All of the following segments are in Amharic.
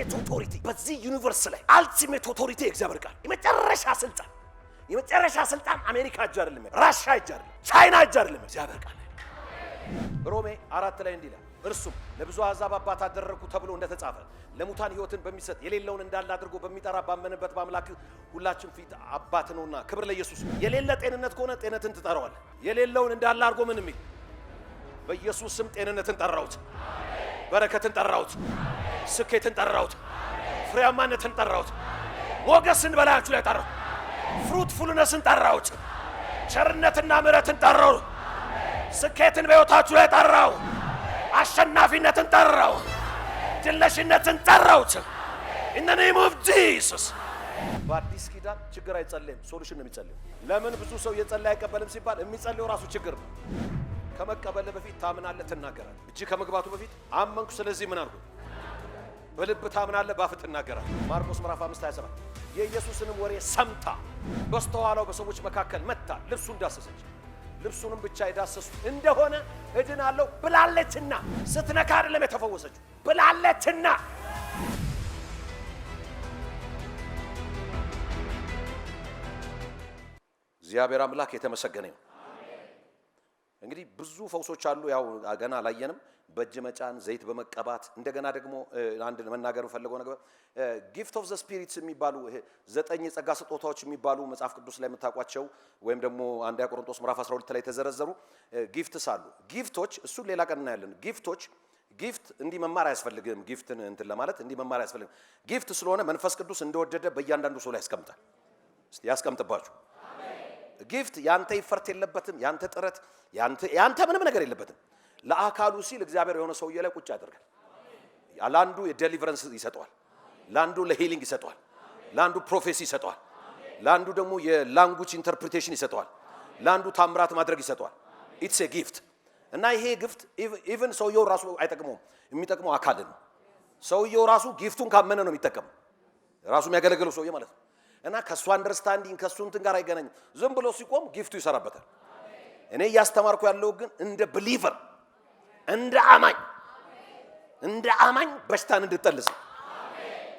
አልቲሜት ኦቶሪቲ በዚህ ዩኒቨርስ ላይ አልቲሜት ኦቶሪቲ እግዚአብሔር ቃል የመጨረሻ ስልጣን አሜሪካ እጅ አይደለም፣ ራሽያ እጅ አይደለም፣ ቻይና እጅ አይደለም፣ እግዚአብሔር ቃል። ሮሜ 4 ላይ እንዲህ ይላል፣ እርሱም ለብዙ አሕዛብ አባት አደረግኩ ተብሎ እንደተጻፈ ለሙታን ሕይወትን በሚሰጥ የሌለውን እንዳለ አድርጎ በሚጠራ ባመነበት በአምላክ ሁላችን ፊት አባት ነውና። ክብር ለኢየሱስ። የሌለ ጤንነት ከሆነ ጤነትን ትጠራዋለህ። የሌለውን እንዳለ አድርጎ ምን የሚል በኢየሱስ ስም ጤንነትን ጠራሁት፣ በረከትን ጠራሁት፣ ስኬትን ጠራሁት፣ ፍሬያማነትን ጠራሁት፣ ሞገስን በላያችሁ ላይ ጠራሁት፣ ፍሩትፉልነስን ጠራሁት፣ ቸርነትና ምሕረትን ጠራሁ፣ ስኬትን በሕይወታችሁ ላይ ጠራሁ፣ አሸናፊነትን ጠራሁ፣ ድለሽነትን ጠራሁት። in the name of Jesus። በአዲስ ኪዳን ችግር አይጸለይም፣ ሶሉሽን ነው የሚጸለየው። ለምን ብዙ ሰው የጸለየ አይቀበልም ሲባል የሚጸለየው ራሱ ችግር ነው። ከመቀበል በፊት ታምናለህ፣ ትናገራለህ። እጅ ከመግባቱ በፊት አመንኩ ስለዚህ ምን አልኩ፣ በልብ ታምናለህ፣ በአፍ ትናገራለህ። ማርቆስ ምዕራፍ 5:27 የኢየሱስንም ወሬ ሰምታ በስተኋላው በሰዎች መካከል መጣ፣ ልብሱን ዳሰሰች። ልብሱንም ብቻ የዳሰሱ እንደሆነ እድናለሁ ብላለችና፣ ስትነካ አይደለም የተፈወሰችው፣ ብላለችና። እግዚአብሔር አምላክ የተመሰገነ ይሁን። እንግዲህ ብዙ ፈውሶች አሉ። ያው ገና አላየንም። በእጅ መጫን፣ ዘይት በመቀባት እንደገና ደግሞ አንድ መናገር ፈልገው ነገር ጊፍት ኦፍ ዘ ስፒሪትስ የሚባሉ 9 የጸጋ ስጦታዎች የሚባሉ መጽሐፍ ቅዱስ ላይ የምታውቋቸው ወይም ደግሞ አንደኛ ቆሮንቶስ ምዕራፍ 12 ላይ የተዘረዘሩ ጊፍትስ አሉ። ጊፍቶች እሱን ሌላ ቀን እናያለን። ጊፍት እንዲህ መማር አያስፈልግም። ጊፍትን እንትን ለማለት እንዲህ መማር አያስፈልግም። ጊፍት ስለሆነ መንፈስ ቅዱስ እንደወደደ በእያንዳንዱ ሰው ላይ ያስቀምጣል። እስቲ ያስቀምጥባችሁ። ጊፍት ያንተ ይፈርት የለበትም፣ ያንተ ጥረት ያንተ ምንም ነገር የለበትም። ለአካሉ ሲል እግዚአብሔር የሆነ ሰውዬ ላይ ቁጭ ያደርጋል። ለአንዱ የዴሊቨረንስ ይሰጠዋል፣ ለአንዱ ለሂሊንግ ይሰጠዋል፣ ለአንዱ ፕሮፌሲ ይሰጠዋል፣ ለአንዱ ደግሞ የላንጉጅ ኢንተርፕሪቴሽን ይሰጠዋል፣ ለአንዱ ታምራት ማድረግ ይሰጠዋል። ኢትስ ኤ ጊፍት። እና ይሄ ጊፍት ኢቭን ሰውየው ራሱ አይጠቅመውም፣ የሚጠቅመው አካልን ነው። ሰውየው ራሱ ጊፍቱን ካመነ ነው የሚጠቀመው፣ ራሱ የሚያገለግለው ሰውዬ ማለት ነው። እና ከሱ አንደርስታንዲንግ ከሱ እንትን ጋር አይገናኝም። ዝም ብሎ ሲቆም ጊፍቱ ይሰራበታል። እኔ እያስተማርኩ ያለው ግን እንደ ብሊቨር እንደ አማኝ በሽታን እንድትጠልዝ።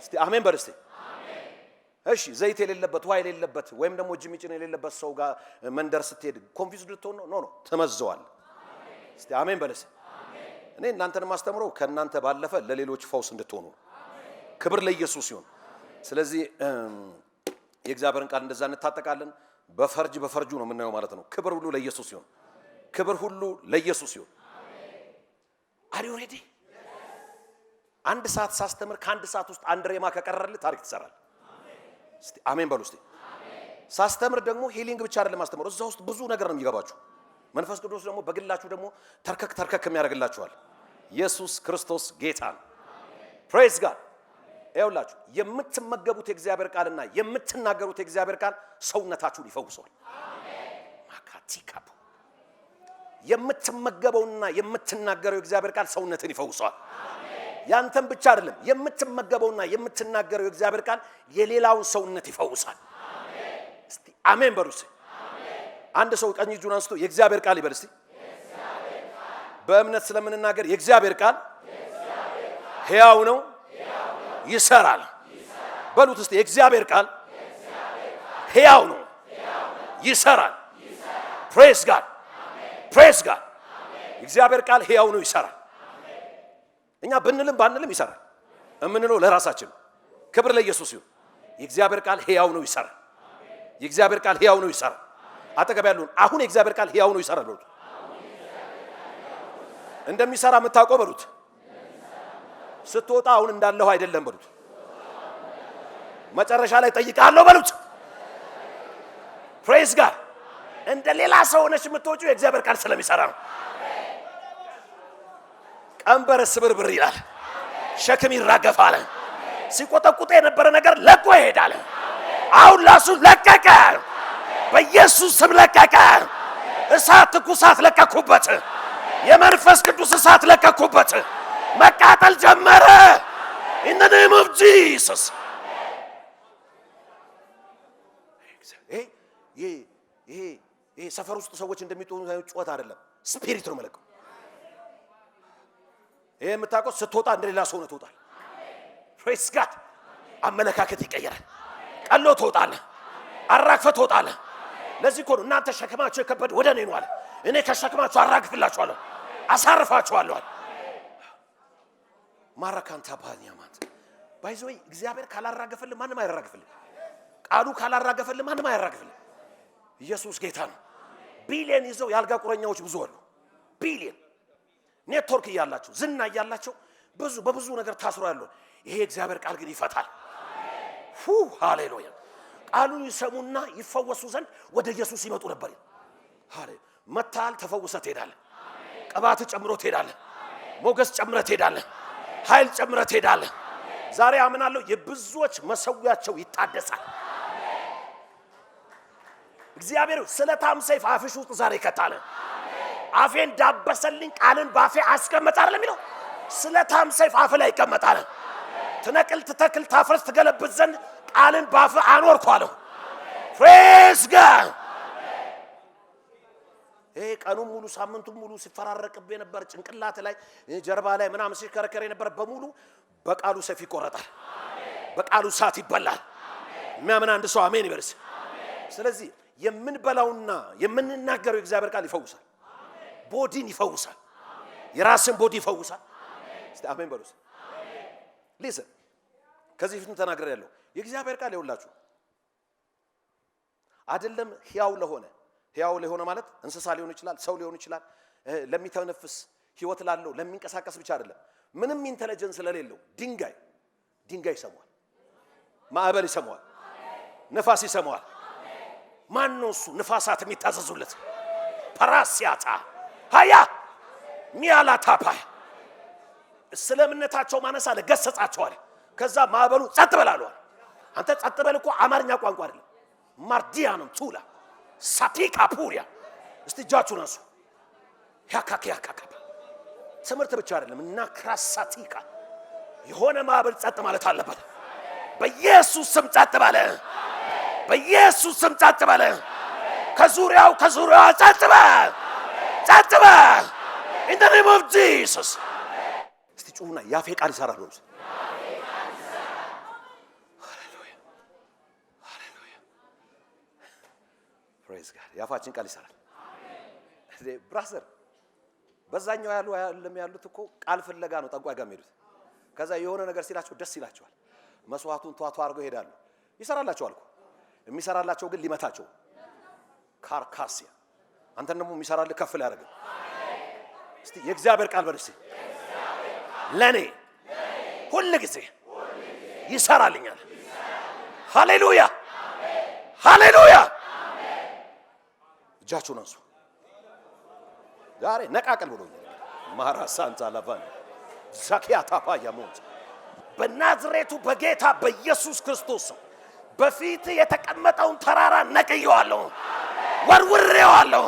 እስቲ አሜን በል እስቲ። እሺ ዘይት የሌለበት ውሃ የሌለበት ወይም ደግሞ እጅ ሚጭን የሌለበት ሰው ጋር መንደር ስትሄድ ኮንፊውዝድ ልትሆን ነው? ኖ ተመዘዋል። እስቲ አሜን በል እስቲ። እኔ እናንተን ማስተምረው ከእናንተ ባለፈ ለሌሎች ፈውስ እንድትሆኑ። ክብር ለኢየሱስ ይሁን። ስለዚህ የእግዚአብሔርን ቃል እንደዛ እንታጠቃለን። በፈርጁ ነው የምናየው ማለት ነው። ክብር ሁሉ ለኢየሱስ ይሁን። ክብር ሁሉ ለኢየሱስ ይሁን። አር ዩ ሬዲ? አንድ ሰዓት ሳስተምር ከአንድ ሰዓት ውስጥ አንድ ሬማ ከቀረልህ ታሪክ ትሰራለህ። እስቲ አሜን በሉ እስቲ። ሳስተምር ደግሞ ሂሊንግ ብቻ አይደለም ማስተምር፣ እዛ ውስጥ ብዙ ነገር ነው የሚገባችሁ። መንፈስ ቅዱስ ደግሞ በግላችሁ ደግሞ ተርከክ የሚያደርግላችኋል። ኢየሱስ ክርስቶስ ጌታ ነው። ፕሬዝ ጋድ። ይኸውላችሁ የምትመገቡት የእግዚአብሔር ቃልና የምትናገሩት የእግዚአብሔር ቃል ሰውነታችሁን ይፈውሰዋል። ማካቲካቡ የምትመገበውና የምትናገረው የእግዚአብሔር ቃል ሰውነትን ይፈውሰዋል። ያንተን ብቻ አይደለም፣ የምትመገበውና የምትናገረው የእግዚአብሔር ቃል የሌላውን ሰውነት ይፈውሳል። እስቲ አሜን በሉ እስቲ። አንድ ሰው ቀኝ እጁን አንስቶ የእግዚአብሔር ቃል ይበል እስቲ። በእምነት ስለምንናገር የእግዚአብሔር ቃል ሕያው ነው፣ ይሰራል። በሉት እስቲ የእግዚአብሔር ቃል ሕያው ነው፣ ይሰራል። ፕሬዝ ጋድ፣ ፕሬዝ ጋድ። የእግዚአብሔር ቃል ሕያው ነው፣ ይሰራል። እኛ ብንልም ባንልም ይሰራል። እምንለው ለራሳችን። ክብር ለኢየሱስ ይሁን። የእግዚአብሔር ቃል ሕያው ነው፣ ይሰራል። የእግዚአብሔር ቃል ሕያው ነው፣ ይሰራል። አጠገብ ያሉን አሁን የእግዚአብሔር ቃል ሕያው ነው፣ ይሰራል በሉት። እንደሚሰራ የምታውቀው በሉት። ስትወጣ አሁን እንዳለው አይደለም በሉት። መጨረሻ ላይ ጠይቃለሁ በሉት። ፕሬዝ ጋድ። እንደ ሌላ ሰው ሆነሽ የምትወጪው የእግዚአብሔር ቃል ስለሚሰራ ነው። ቀንበር ስብርብር ይላል፣ ሸክም ይራገፋል። ሲቆጠቁጥ የነበረ ነገር ለቆ ይሄዳል። አሁን ላሱ ለቀቀ፣ በኢየሱስ ስም ለቀቀ። እሳት ትኩሳት ለቀኩበት፣ የመንፈስ ቅዱስ እሳት ለቀኩበት። መቃጠል ጀመረ። in the name of Jesus። ይሄ ሰፈር ውስጥ ሰዎች እንደሚጦኑ ጩኸት አይደለም፣ ስፒሪት ነው መለከው። ይሄ የምታውቀው ስትወጣ እንደሌላ ሰው ነው ትወጣል። ፕሬስ ጋድ አመለካከት ይቀየራል። ቀሎ ትወጣለህ፣ አራግፈህ ትወጣለህ። ለዚህ እኮ ነው እናንተ ሸክማችሁ የከበደ ወደ እኔ ነው አለ። እኔ ከሸክማችሁ አራግፍላችኋለሁ፣ አሳርፋችኋለሁ። ማራካንታ ባኛማት ባይዘይ እግዚአብሔር ካላራገፈልህ ማንም አይራገፍልህ። ቃሉ ካላራገፈልህ ማንም አይራገፍልህ። ኢየሱስ ጌታ ነው። ቢሊየን ይዘው ያልጋ ቁረኛዎች ብዙ አሉ። ቢሊየን ኔትወርክ እያላቸው ዝና እያላቸው በብዙ ነገር ታስሮ ያለው ይሄ እግዚአብሔር ቃል ግን ይፈታል። ሃሌሉያ። ቃሉ ይሰሙና ይፈወሱ ዘንድ ወደ ኢየሱስ ይመጡ ነበር። ሃሌሉያ። መታል ተፈውሰህ ትሄዳለህ። ቅባት ጨምሮ ትሄዳለህ። ሞገስ ጨምረህ ትሄዳለህ። ኃይል ጨምረህ ትሄዳለህ። ዛሬ አምናለሁ የብዙዎች መሰዊያቸው ይታደሳል። እግዚአብሔር ስለታም ሰይፍ አፍሽ ውስጥ ዛሬ ከታለ። አፌን ዳበሰልኝ ቃልን ባፌ አስቀመጠ አይደል የሚለው። ስለታም ሰይፍ አፍ ላይ ይቀመጣል። ትነቅል ትተክል ታፈርስ ትገለብጥ ዘንድ ቃልን ባፍ አኖርኳለሁ። ፕሬዝ ጋድ። ቀኑን ሙሉ ሳምንቱን ሙሉ ሲፈራረቅብኝ ነበር። ጭንቅላት ላይ ጀርባ ላይ ምናምን ሲከረከረ ነበር። በሙሉ በቃሉ ሰይፍ ይቆረጣል። በቃሉ ሳት ይበላል። የሚያምን አንድ ሰው አሜን ይበርስ። ስለዚህ የምንበላውና የምንናገረው እግዚአብሔር ቃል ይፈውሳል። ቦዲን ይፈውሳል። የራስን ቦዲ ይፈውሳል። እስቲ አሜን በሉስ። ሊስን ከዚህ ፊትም ተናግሬ ያለው የእግዚአብሔር ቃል ይውላችሁ አይደለም ሕያው ለሆነ ማለት እንስሳ ሊሆን ይችላል፣ ሰው ሊሆን ይችላል፣ ለሚተነፍስ ህይወት ላለው ለሚንቀሳቀስ ብቻ አይደለም። ምንም ኢንተለጀንስ ለሌለው ድንጋይ ይሰማዋል፣ ማዕበል ይሰማዋል፣ ነፋስ ይሰማዋል። ማን ነው እሱ? ንፋሳት የሚታዘዙለት ፓራሲያታ ሃያ ሚያላታፓ ስለ እምነታቸው ማነስ አለ ገሰጻቸዋል። ከዛ ማዕበሉ ጸጥ በላሏል። አንተ ጸጥ በል እኮ አማርኛ ቋንቋ አይደለም፣ ማርዲያንም ቱላ ሳቲካ ፑሪያ። እስቲ እጃችሁን አንሱ። ያካካ ትምህርት ብቻ አይደለም እና ክራሳቲካ የሆነ ማዕበል ጸጥ ማለት አለበት። በኢየሱስ ስም ጸጥ ባለ፣ በኢየሱስ ስም ጸጥ ባለ። ከዙሪያው ጸጥ በል in the name of Jesus። እስቲ ጩሁና ያፌ ቃል ይሰራል ነው። ሃሌሉያ ሃሌሉያ ፕሬዝ ጋድ። ያፋችን ቃል ይሰራል። አሜን ብራዘር። በዛኛው ያሉት እኮ ቃል ፍለጋ ነው ጠንቋይ ጋር የሚሄዱት። ከዛ የሆነ ነገር ሲላቸው ደስ ይላቸዋል። መስዋዕቱን ቷቷ አድርገው ይሄዳሉ። ይሰራላቸዋል እኮ። የሚሰራላቸው ግን ሊመታቸው ካርካሲያ። አንተን ደግሞ የሚሰራልህ ከፍ ላይ ያደርጋል። እስቲ የእግዚአብሔር ቃል በርሲ ለኔ ሁሉ ጊዜ ይሰራልኛል። ሃሌሉያ ሃሌሉያ። እጃችሁን አንሱ። ዛሬ ነቃቀል ብሎኛል። ማራሳንታ ላቫን ዛኪያታ ባያሞት በናዝሬቱ በጌታ በኢየሱስ ክርስቶስ በፊት የተቀመጠውን ተራራ ነቅየዋለሁ፣ ወርውሬዋለሁ፣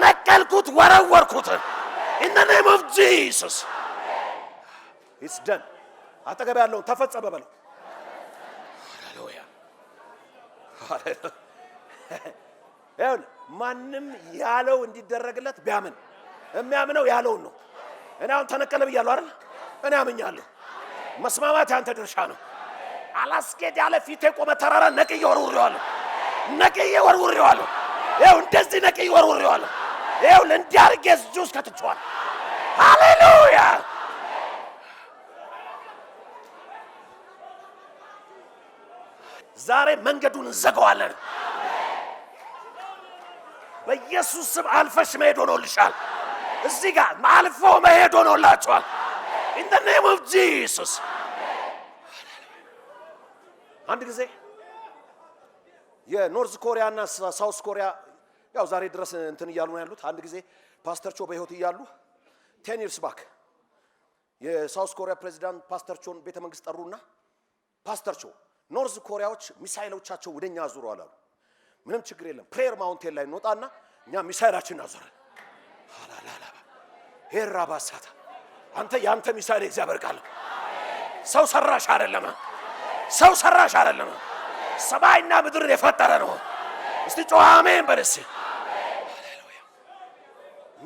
ነቀልኩት፣ ወረወርኩት። in the name of Jesus it's done። አጠገብ ያለውን ተፈጸመ በለው። ሃሌሉያ ሃሌሉያ። ማንም ያለው እንዲደረግለት ቢያምን የሚያምነው ያለውን ነው። እኔ አሁን ተነቀለ ብያለሁ አይደል? እኔ አምኛለሁ። መስማማት ያንተ ድርሻ ነው። አላስኬድ ያለ ፊቴ ቆመ ተራራ ነቅዬ ወርውሬዋለሁ። ይኸው እንደዚህ ነቅዬ ወርውሬዋለሁ። ይኸው እንዲያርጌ ጁስ ከትቼዋል። ሃሌሉያ ዛሬ መንገዱን እንዘጋዋለን። በኢየሱስ ስም አልፈሽ መሄድ ሆኖልሻል። እዚህ ጋር አልፎ መሄድ ሆኖላችኋል። in the name of Jesus። አንድ ጊዜ የኖርዝ ኮሪያ እና ሳውዝ ኮሪያ ያው ዛሬ ድረስ እንትን እያሉ ነው ያሉት። አንድ ጊዜ ፓስተር ቾ በህይወት እያሉ 10 years back የሳውዝ ኮሪያ ፕሬዚዳንት ፓስተር ቾን ቤተ መንግስት ጠሩና ፓስተር ቾ ኖርዝ ኮሪያዎች ሚሳኤሎቻቸው ወደኛ አዙረዋል አሉ። ምንም ችግር የለም ፕሬየር ማውንቴን ላይ እንወጣና እኛ ሚሳኤላችን አዙረን ሃላላላ ሄራባሳታ። አንተ ያንተ ሚሳኤል እግዚአብሔር ቃል ሰው ሰራሽ አይደለም፣ ሰማይና ምድርን የፈጠረ ነው። እስቲ ጮህ አሜን በልስ። ሃሌሉያ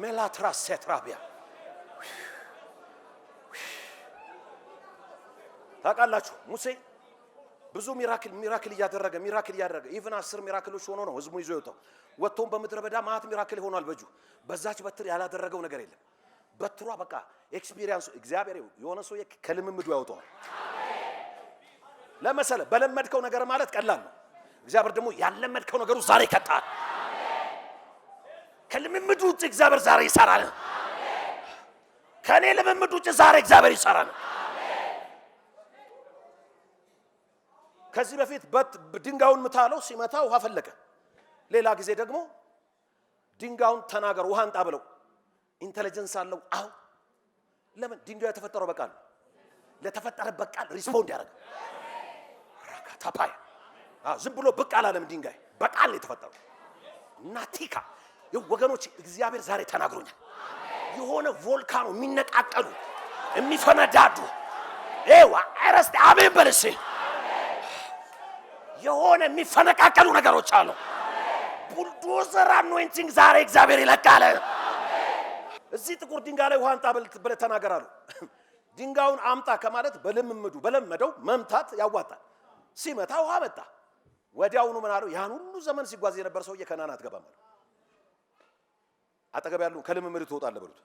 ሜላትራስ ሴትራቢያ ታውቃላችሁ ሙሴ ብዙ ሚራክል እያደረገ ኢቭን 10 ሚራክሎች ሆኖ ነው ህዝቡ ይዞ የወጣው። ወጥቶም በምድረ በዳ ማት ሚራክል ሆኗል በእጁ። በዛች በትር ያላደረገው ነገር የለም። በትሯ በቃ ኤክስፒሪየንስ እግዚአብሔር የሆነ ሰው ከልምምዱ ያወጣዋል። ለምሳሌ በለመድከው ነገር ማለት ቀላል ነው። እግዚአብሔር ደግሞ ያለመድከው ነገሩ ዛሬ ይከታል። ከልምምዱ ውጭ እግዚአብሔር ዛሬ ይሰራል። ከኔ ልምምዱ ውጭ ዛሬ እግዚአብሔር ይሰራል። ከዚህ በፊት ድንጋዩን ምታለው ሲመታ ውሃ ፈለቀ። ሌላ ጊዜ ደግሞ ድንጋዩን ተናገር ውሃ አንጣ ብለው ኢንተለጀንስ አለው። አው ለምን ድንጋዩ የተፈጠረው በቃል ለተፈጠረበት ቃል ሪስፖንድ ያደርጋል። ራካታፓይ ዝም ብሎ ብቅ አላለም። ድንጋይ በቃል ነው የተፈጠረው። ናቲካ ወገኖች እግዚአብሔር ዛሬ ተናግሮኛል። የሆነ ቮልካኖ የሚነቃቀሉ የሚፈነዳዱ አረስተ አሜን በለሽ የሆነ የሚፈነቃቀሉ ነገሮች አሉ። ቡልዶዘር አኖይንቲንግ ዛሬ እግዚአብሔር ይለቃል። እዚህ ጥቁር ድንጋይ ላይ ውሃ አንጣ ብለህ ተናገራሉ። ድንጋዩን አምጣ ከማለት በለመደው መምታት ያዋጣል። ሲመታ ውሃ መጣ። ወዲያውኑ ምን አለው? ያን ሁሉ ዘመን ሲጓዝ የነበር ሰውዬ ከናን አትገባም አለ። አጠገብ ያሉ ከልምምድ ትወጣለህ በሉት።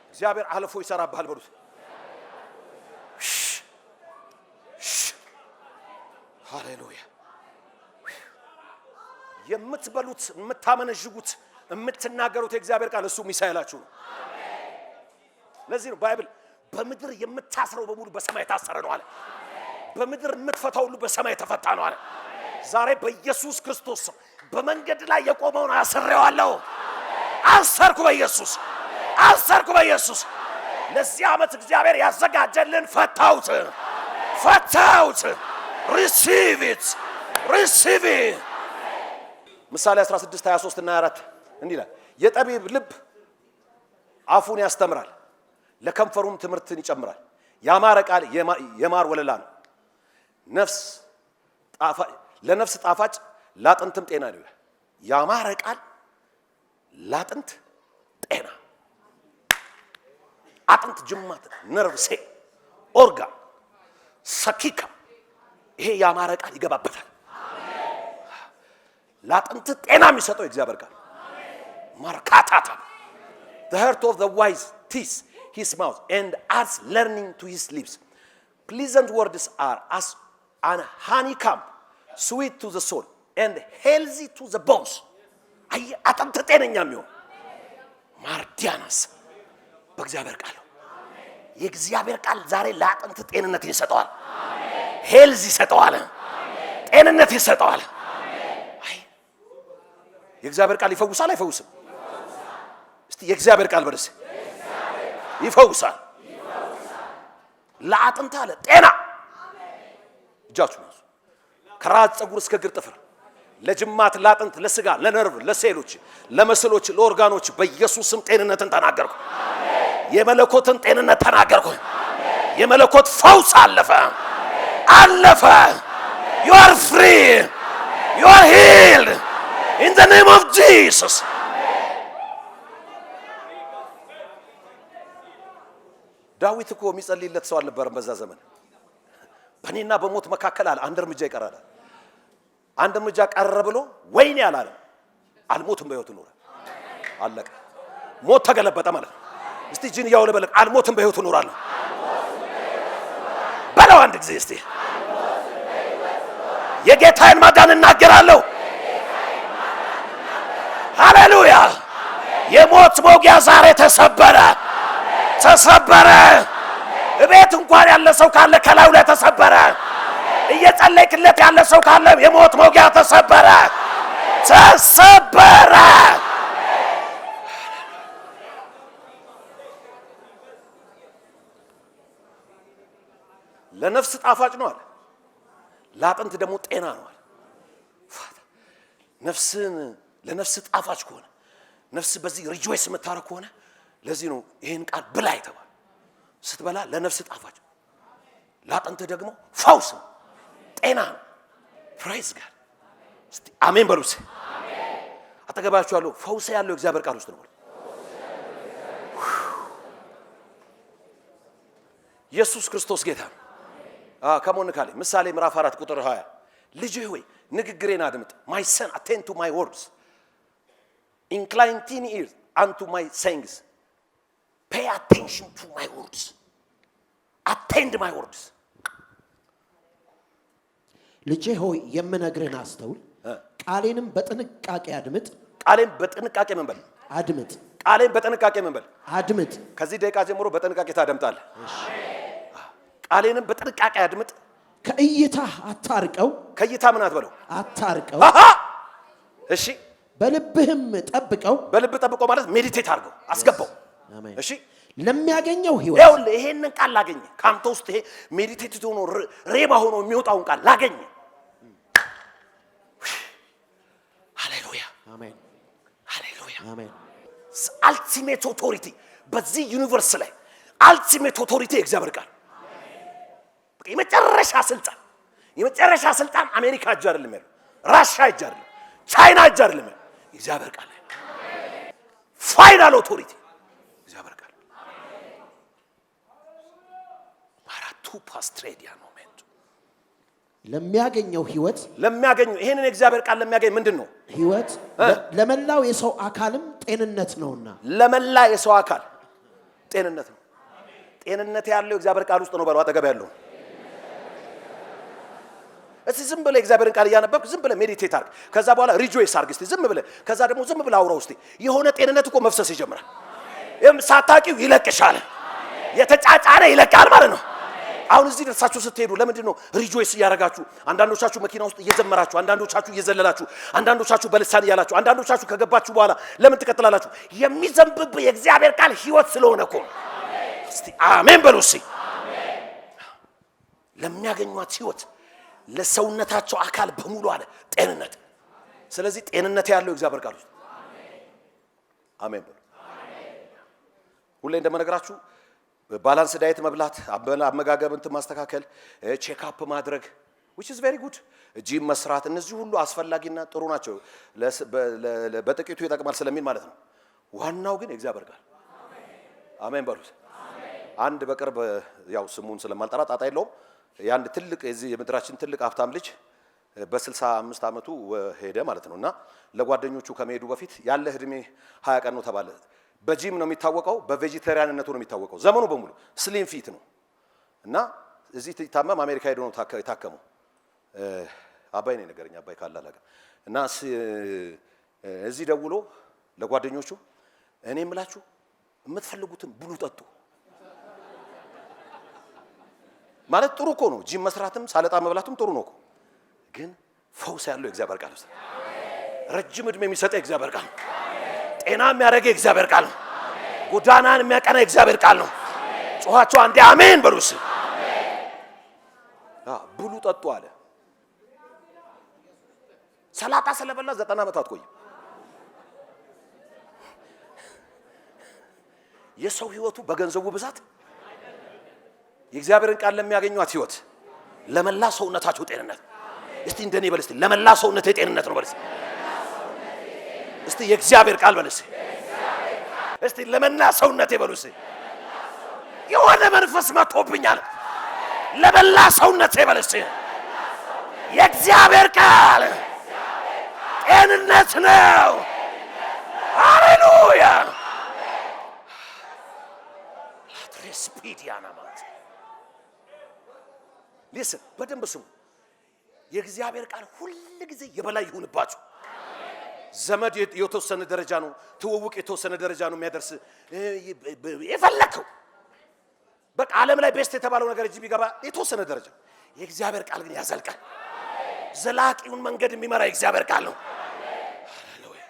እግዚአብሔር አልፎ ይሰራብሃል በሉት። ሃሌሉያ። የምትበሉት የምታመነዥጉት የምትናገሩት የእግዚአብሔር ቃል እሱ ሚሳኤላችሁ ነው። ለዚህ ነው ባይብል በምድር የምታስረው በሙሉ በሰማይ ታሰረ ነው አለ። በምድር የምትፈታው ሁሉ በሰማይ ተፈታ ነው አለ። ዛሬ በኢየሱስ ክርስቶስ በመንገድ ላይ የቆመውን አስሬዋለሁ። አሰርኩ በኢየሱስ አሰርኩ በኢየሱስ። ለዚህ ዓመት እግዚአብሔር ያዘጋጀልን ፈታውት። receive it. ምሳሌ 16 23 እና 24 እንዲህ ይላል፣ የጠቢብ ልብ አፉን ያስተምራል፣ ለከንፈሩም ትምህርትን ይጨምራል። ያማረ ቃል የማር ወለላ ነው፣ ለነፍስ ጣፋጭ ላጥንትም ጤና ነው። ያማረ ቃል ላጥንት ጤና፣ አጥንት ጅማት፣ ነርቭ፣ ኦርጋን፣ ሰኪካ ይሄ ያማረ ቃል ይገባበታል። ላጥንት ጤና የሚሰጠው እግዚአብሔር ቃል ማርካታታ the heart of the wise teeth his mouth and adds learning to his lips. Pleasant words are as an honeycomb, sweet to the soul and healthy to the bones. አጥንት ጤነኛ የሚሆን ማርዲያናስ በእግዚአብሔር ቃል። የእግዚአብሔር ቃል ዛሬ ለአጥንት ጤንነት ይሰጠዋል። ሄልዝ ይሰጠዋል። ጤንነት ይሰጠዋል። የእግዚአብሔር ቃል ይፈውሳል አይፈውስም? እስቲ የእግዚአብሔር ቃል በርስ ይፈውሳል። ለአጥንት አለ ጤና። እጃችሁ ነው ከራስ ፀጉር እስከ እግር ጥፍር፣ ለጅማት፣ ለአጥንት፣ ለስጋ፣ ለነርቭ፣ ለሴሎች፣ ለመስሎች፣ ለኦርጋኖች በኢየሱስ ስም ጤንነትን ተናገርኩ። የመለኮትን ጤንነት ተናገርኩ። የመለኮት ፈውስ አለፈ። You are free. You are healed. In the name of Jesus. ዳዊት እኮ የሚጸልይለት ሰው አልነበረም በዛ ዘመን። በእኔና በሞት መካከል አለ አንድ እርምጃ ይቀራል። አንድ እርምጃ ቀረ ብሎ ወይኔ አላለ። አልሞትም በሕይወት ኖረ። አለቀ። ሞት ተገለበጠ ማለት ነው። እስቲ ጂን ያው ለበለቅ አልሞትም በሕይወት ኖራለሁ በለው አንድ ጊዜ እስቲ። የጌታዬን ማዳን እናገራለሁ። ሃሌሉያ። የሞት መውጊያ ዛሬ ተሰበረ። እቤት እንኳን ያለ ሰው ካለ ከላዩ ላይ ተሰበረ። እየጸለይክለት ያለ ሰው ካለ የሞት መውጊያ ተሰበረ። ለነፍስ ጣፋጭ ነው አለ፣ ለአጥንት ደግሞ ጤና ነው አለ። ለነፍስ ጣፋጭ ከሆነ ነፍስ በዚህ ሪጆይስ የምታረግ ከሆነ ለዚህ ነው ይሄን ቃል ብላ የተባለ። ስትበላ ለነፍስ ጣፋጭ፣ ለአጥንት ደግሞ ፈውስ ነው፣ ጤና ነው። ፕራይዝ ጋር እስቲ አሜን በሉት። አጠገባችሁ ያለው ፈውስ ያለው እግዚአብሔር ቃል ውስጥ ነው። ኢየሱስ ክርስቶስ ጌታ ነው። ከሞን ካለ ምሳሌ ምዕራፍ 4 ቁጥር 20 ልጅ ሆይ ንግግሬን አድምጥ my son attend to my words incline thine ears unto my sayings pay attention to my words attend my words ልጅ ሆይ የምነግርህን አስተውል ቃሌንም በጥንቃቄ አድምጥ ቃሌን በጥንቃቄ መንበል አድምጥ ቃሌን በጥንቃቄ መንበል አድምጥ ከዚህ ደቂቃ ጀምሮ በጥንቃቄ ታደምጣለህ ቃሌንም በጥንቃቄ አድምጥ ከእይታ አታርቀው ከእይታ ምን አትበለው አታርቀው እሺ በልብህም ጠብቀው በልብ ጠብቀው ማለት ሜዲቴት አድርገው አስገባው አሜን እሺ ለሚያገኘው ህይወት ይኸውልህ ይሄንን ቃል ላገኘ ካንተ ውስጥ ይሄ ሜዲቴት ሆኖ ሬማ ሆኖ የሚወጣውን ቃል ላገኘ ሃሌሉያ አሜን ሃሌሉያ አሜን አልቲሜት ኦቶሪቲ በዚህ ዩኒቨርስ ላይ አልቲሜት ኦቶሪቲ እግዚአብሔር ቃል የመጨረሻ ስልጣን አሜሪካ እጅ አይደለም ያለው ራሻ እጅ አይደለም ቻይና እጅ አይደለም ያለው እግዚአብሔር ቃል ፋይናል ኦቶሪቲ እግዚአብሔር ቃል ማራቱ ፓስትሬዲያ ነው ሜንቱ ለሚያገኘው ህይወት ለሚያገኘው ይሄንን እግዚአብሔር ቃል ለሚያገኝ ምንድነው ህይወት ለመላው የሰው አካልም ጤንነት ነውና ለመላ የሰው አካል ጤንነት ነው ጤንነት ያለው እግዚአብሔር ቃል ውስጥ ነው ባለው አጠገብ ያለው እስቲ ዝም ብለህ እግዚአብሔርን ቃል ያነበብክ ዝም ብለህ ሜዲቴት አድርግ ከዛ በኋላ ሪጆይስ አድርግ እስቲ ዝም ብለህ ከዛ ደግሞ ዝም ብለህ አውራው እስቲ የሆነ ጤንነት እኮ መፍሰስ ይጀምራል ሳታቂው ይለቅሻል የተጫጫነ ይለቃል ማለት ነው አሁን እዚህ ደርሳችሁ ስትሄዱ ለምንድን ነው ሪጆይስ ያረጋችሁ አንዳንዶቻችሁ መኪና ውስጥ እየዘመራችሁ አንዳንዶቻችሁ እየዘለላችሁ አንዳንዶቻችሁ በልሳን ያላችሁ አንዳንዶቻችሁ ከገባችሁ በኋላ ለምን ትከተላላችሁ የሚዘንብብ የእግዚአብሔር ቃል ህይወት ስለሆነ እኮ እስቲ አሜን በሉ እስቲ ለሚያገኙት ህይወት ለሰውነታቸው አካል በሙሉ አለ ጤንነት ስለዚህ ጤንነት ያለው እግዚአብሔር ቃል ውስጥ አሜን በሉ ሁሌ እንደመነግራችሁ ባላንስ ዳይት መብላት አመጋገብን ማስተካከል ቼክ አፕ ማድረግ which is very good ጂም መስራት እነዚህ ሁሉ አስፈላጊና ጥሩ ናቸው በጥቂቱ ይጠቅማል ስለሚል ማለት ነው ዋናው ግን እግዚአብሔር ቃል አሜን በሉ አንድ በቅርብ ያው ስሙን ስለማልጠራ ጣጣ የለውም ያንድ ትልቅ እዚህ የምድራችን ትልቅ ሀብታም ልጅ በ65 አመቱ ሄደ ማለት ነውና ለጓደኞቹ ከመሄዱ በፊት ያለ እድሜ 20 ቀን ነው ተባለ በጂም ነው የሚታወቀው በቬጂቴሪያንነቱ ነው የሚታወቀው ዘመኑ በሙሉ ስሊም ፊት ነው እና እዚህ ታመም አሜሪካ ሄዶ ነው ታከመው አባይ ነው ነገርኛ አባይ ካላላጋ እና እዚህ ደውሎ ለጓደኞቹ እኔ እምላችሁ የምትፈልጉትን ብሉ ጠጡ ማለት ጥሩ እኮ ነው ጂም መስራትም ሳለጣ መብላትም ጥሩ ነው እኮ ግን ፈውስ ያለው እግዚአብሔር ቃል ነው ረጅም እድሜ የሚሰጠው እግዚአብሔር ቃል ነው ጤና የሚያደርግ እግዚአብሔር ቃል ነው ጎዳናን የሚያቀና እግዚአብሔር ቃል ነው ጮኻቸው አንዴ አሜን በሉስ ብሉ ጠጡ አለ ሰላጣ ስለበላ 90 ዓመት አትቆይም የሰው ህይወቱ በገንዘቡ ብዛት የእግዚአብሔርን ቃል ለሚያገኙት ህይወት ለመላ ሰውነታቸው ጤንነት እስቲ እንደኔ በልስቲ ለመላ ሰውነቴ ጤንነት ነው በልስቲ እስቲ የእግዚአብሔር ቃል በልስቲ እስቲ ለመላ ሰውነቴ በልስቲ የሆነ መንፈስ መጥቶብኛል ለመላ ሰውነቴ በልስቲ የእግዚአብሔር ቃል ጤንነት ነው ሃሌሉያ ላትሬስፒዲያና ማለት ሊስን በደንብ ስሙ የእግዚአብሔር ቃል ሁሉ ጊዜ የበላይ ይሁንባችሁ ዘመድ የተወሰነ ደረጃ ነው ትውውቅ የተወሰነ ደረጃ ነው የሚያደርስ የፈለከው በቃ ዓለም ላይ ቤስት የተባለው ነገር እዚህ ቢገባ የተወሰነ ደረጃ የእግዚአብሔር ቃል ግን ያዘልቃል ዘላቂውን መንገድ የሚመራ የእግዚአብሔር ቃል ነው ሃሌሉያ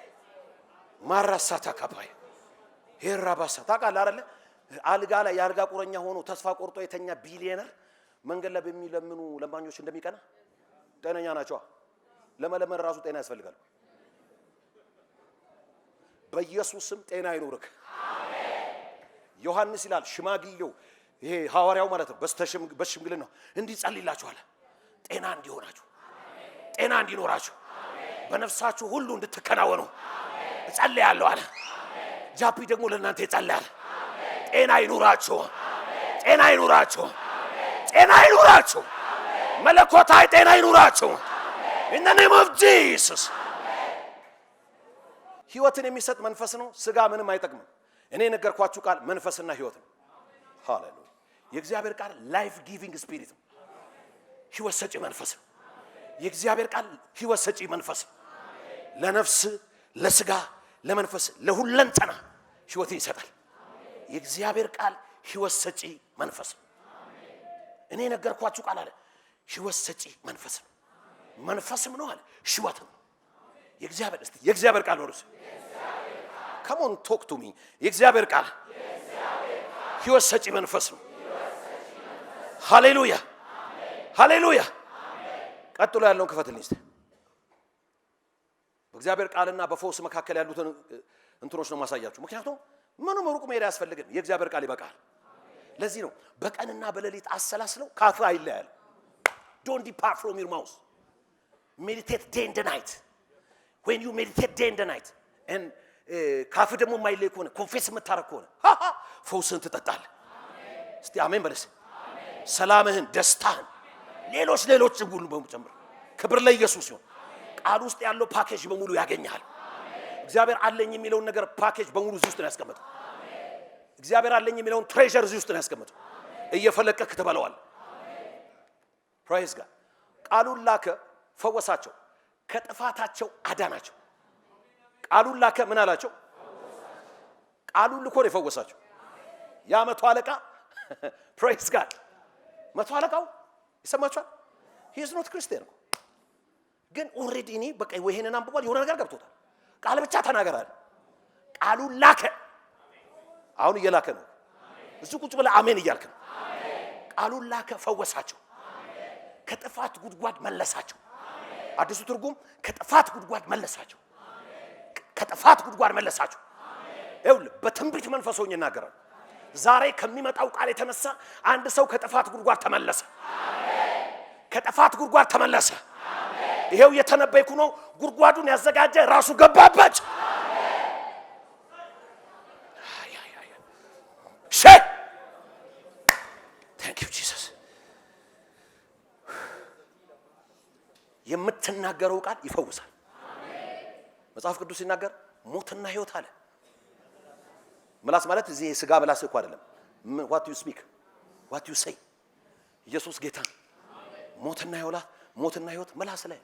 ማራሳታ ካባይ ሄራባሳ ታውቃለህ አይደል አልጋ ላይ ያርጋ ቁረኛ ሆኖ ተስፋ ቆርጦ የተኛ ቢሊየነር መንገድ ላይ በሚለምኑ ለማኞች እንደሚቀና ጤነኛ ናቸው ለመለመን ራሱ ጤና ያስፈልጋል በኢየሱስ ስም ጤና ይኑርክ አሜን ዮሐንስ ይላል ሽማግሌው ይሄ ሐዋርያው ማለት ነው በሽምግልና ነው እንዲጸልይላችኋል ጤና እንዲሆናችሁ አሜን ጤና እንዲኖራችሁ አሜን በነፍሳችሁ ሁሉ እንድትከናወኑ አሜን እጸልያለሁ አለ አሜን ጃፒ ደግሞ ለእናንተ ይጸልያል አሜን ጤና ይኑራችሁ አሜን ጤና ይኑራችሁ አሜን ጤና ይኑራችሁ መለኮታዊ ጤና ይኑራችሁ። in the name of Jesus ሕይወትን የሚሰጥ መንፈስ ነው። ስጋ ምንም አይጠቅምም። እኔ ነገርኳችሁ ቃል መንፈስና ሕይወት ነው። ሃሌሉያ። የእግዚአብሔር ቃል ላይፍ ጊቪንግ ስፒሪት ነው። ሕይወት ሰጪ መንፈስ ነው። የእግዚአብሔር ቃል ሕይወት ሰጪ መንፈስ ነው። ለነፍስ፣ ለስጋ፣ ለመንፈስ፣ ለሁለንተና ሕይወትን ይሰጣል። የእግዚአብሔር ቃል ሕይወት ሰጪ መንፈስ ነው። እኔ ነገርኳችሁ ቃል አለ ሕይወት ሰጪ መንፈስ ነው። መንፈስም ነው አለ ሕይወትም የእግዚአብሔር ቃል ወርስ come on talk to me የእግዚአብሔር ቃል ሕይወት ሰጪ መንፈስ ነው። ሃሌሉያ ሃሌሉያ። ቀጥሎ ያለውን ክፈትልኝ እስቲ። በእግዚአብሔር ቃልና በፈውስ መካከል ያሉትን እንትኖች ነው ማሳያችሁ። ምክንያቱም ምንም ሩቅ መሄድ አያስፈልግም። የእግዚአብሔር ቃል ይበቃል። ለዚህ ነው በቀንና በሌሊት አሰላስለው ካፍ አይለያል። don't depart from your mouth. meditate day and night. when you meditate day and night and ካፍ ደግሞ ማይለይ ከሆነ ኮንፌስ የምታረግ ከሆነ ፈውስን ትጠጣለህ። እስቲ አሜን በለስ። ሰላምህን፣ ደስታህን፣ ሌሎች ሁሉ በመጨመር ክብር ለኢየሱስ ይሁን። ቃል ውስጥ ያለው ፓኬጅ በሙሉ ያገኛል። እግዚአብሔር አለኝ የሚለውን ነገር ፓኬጅ በሙሉ እዚህ ውስጥ ነው ያስቀመጠው። እግዚአብሔር አለኝ የሚለውን ትሬዠር እዚህ ውስጥ ነው ያስቀመጠው። እየፈለቀክ ትበለዋል። ፕሬዝ ጋድ። ቃሉን ላከ፣ ፈወሳቸው፣ ከጥፋታቸው አዳናቸው። ቃሉን ላከ፣ ምን አላቸው? ቃሉን ልኮ ነው የፈወሳቸው። ያ መቶ አለቃ ፕሬዝ ጋድ። መቶ አለቃው ይሰማችኋል? he is not Christian ግን ኦሬዲ እኔ በቃ ወይሄንን አንብቧል፣ የሆነ ነገር ገብቶታል። ቃል ብቻ ተናገራል። ቃሉን ላከ። አሁን እየላከ ነው። እዚህ ቁጭ ብለህ አሜን እያልክ ነው። ቃሉን ላከ፣ ፈወሳቸው፣ ከጥፋት ጉድጓድ መለሳቸው። አዲሱ ትርጉም ከጥፋት ጉድጓድ መለሳቸው። ከጥፋት ጉድጓድ መለሳቸው። ይኸውልህ በትንቢት መንፈስ ሆኜ እናገራለሁ። ዛሬ ከሚመጣው ቃል የተነሳ አንድ ሰው ከጥፋት ጉድጓድ ተመለሰ። ከጥፋት ጉድጓድ ተመለሰ። ይሄው የተነበይኩ ነው። ጉድጓዱን ያዘጋጀ ራሱ ገባበት። Thank you Jesus። የምትናገረው ቃል ይፈውሳል። መጽሐፍ ቅዱስ ሲናገር ሞትና ሕይወት አለ። ምላስ ማለት እዚህ ስጋ ምላስ እኮ አይደለም። what you speak what you say። ኢየሱስ ጌታ ነው። ሞትና ሕይወት ምላስ ላይ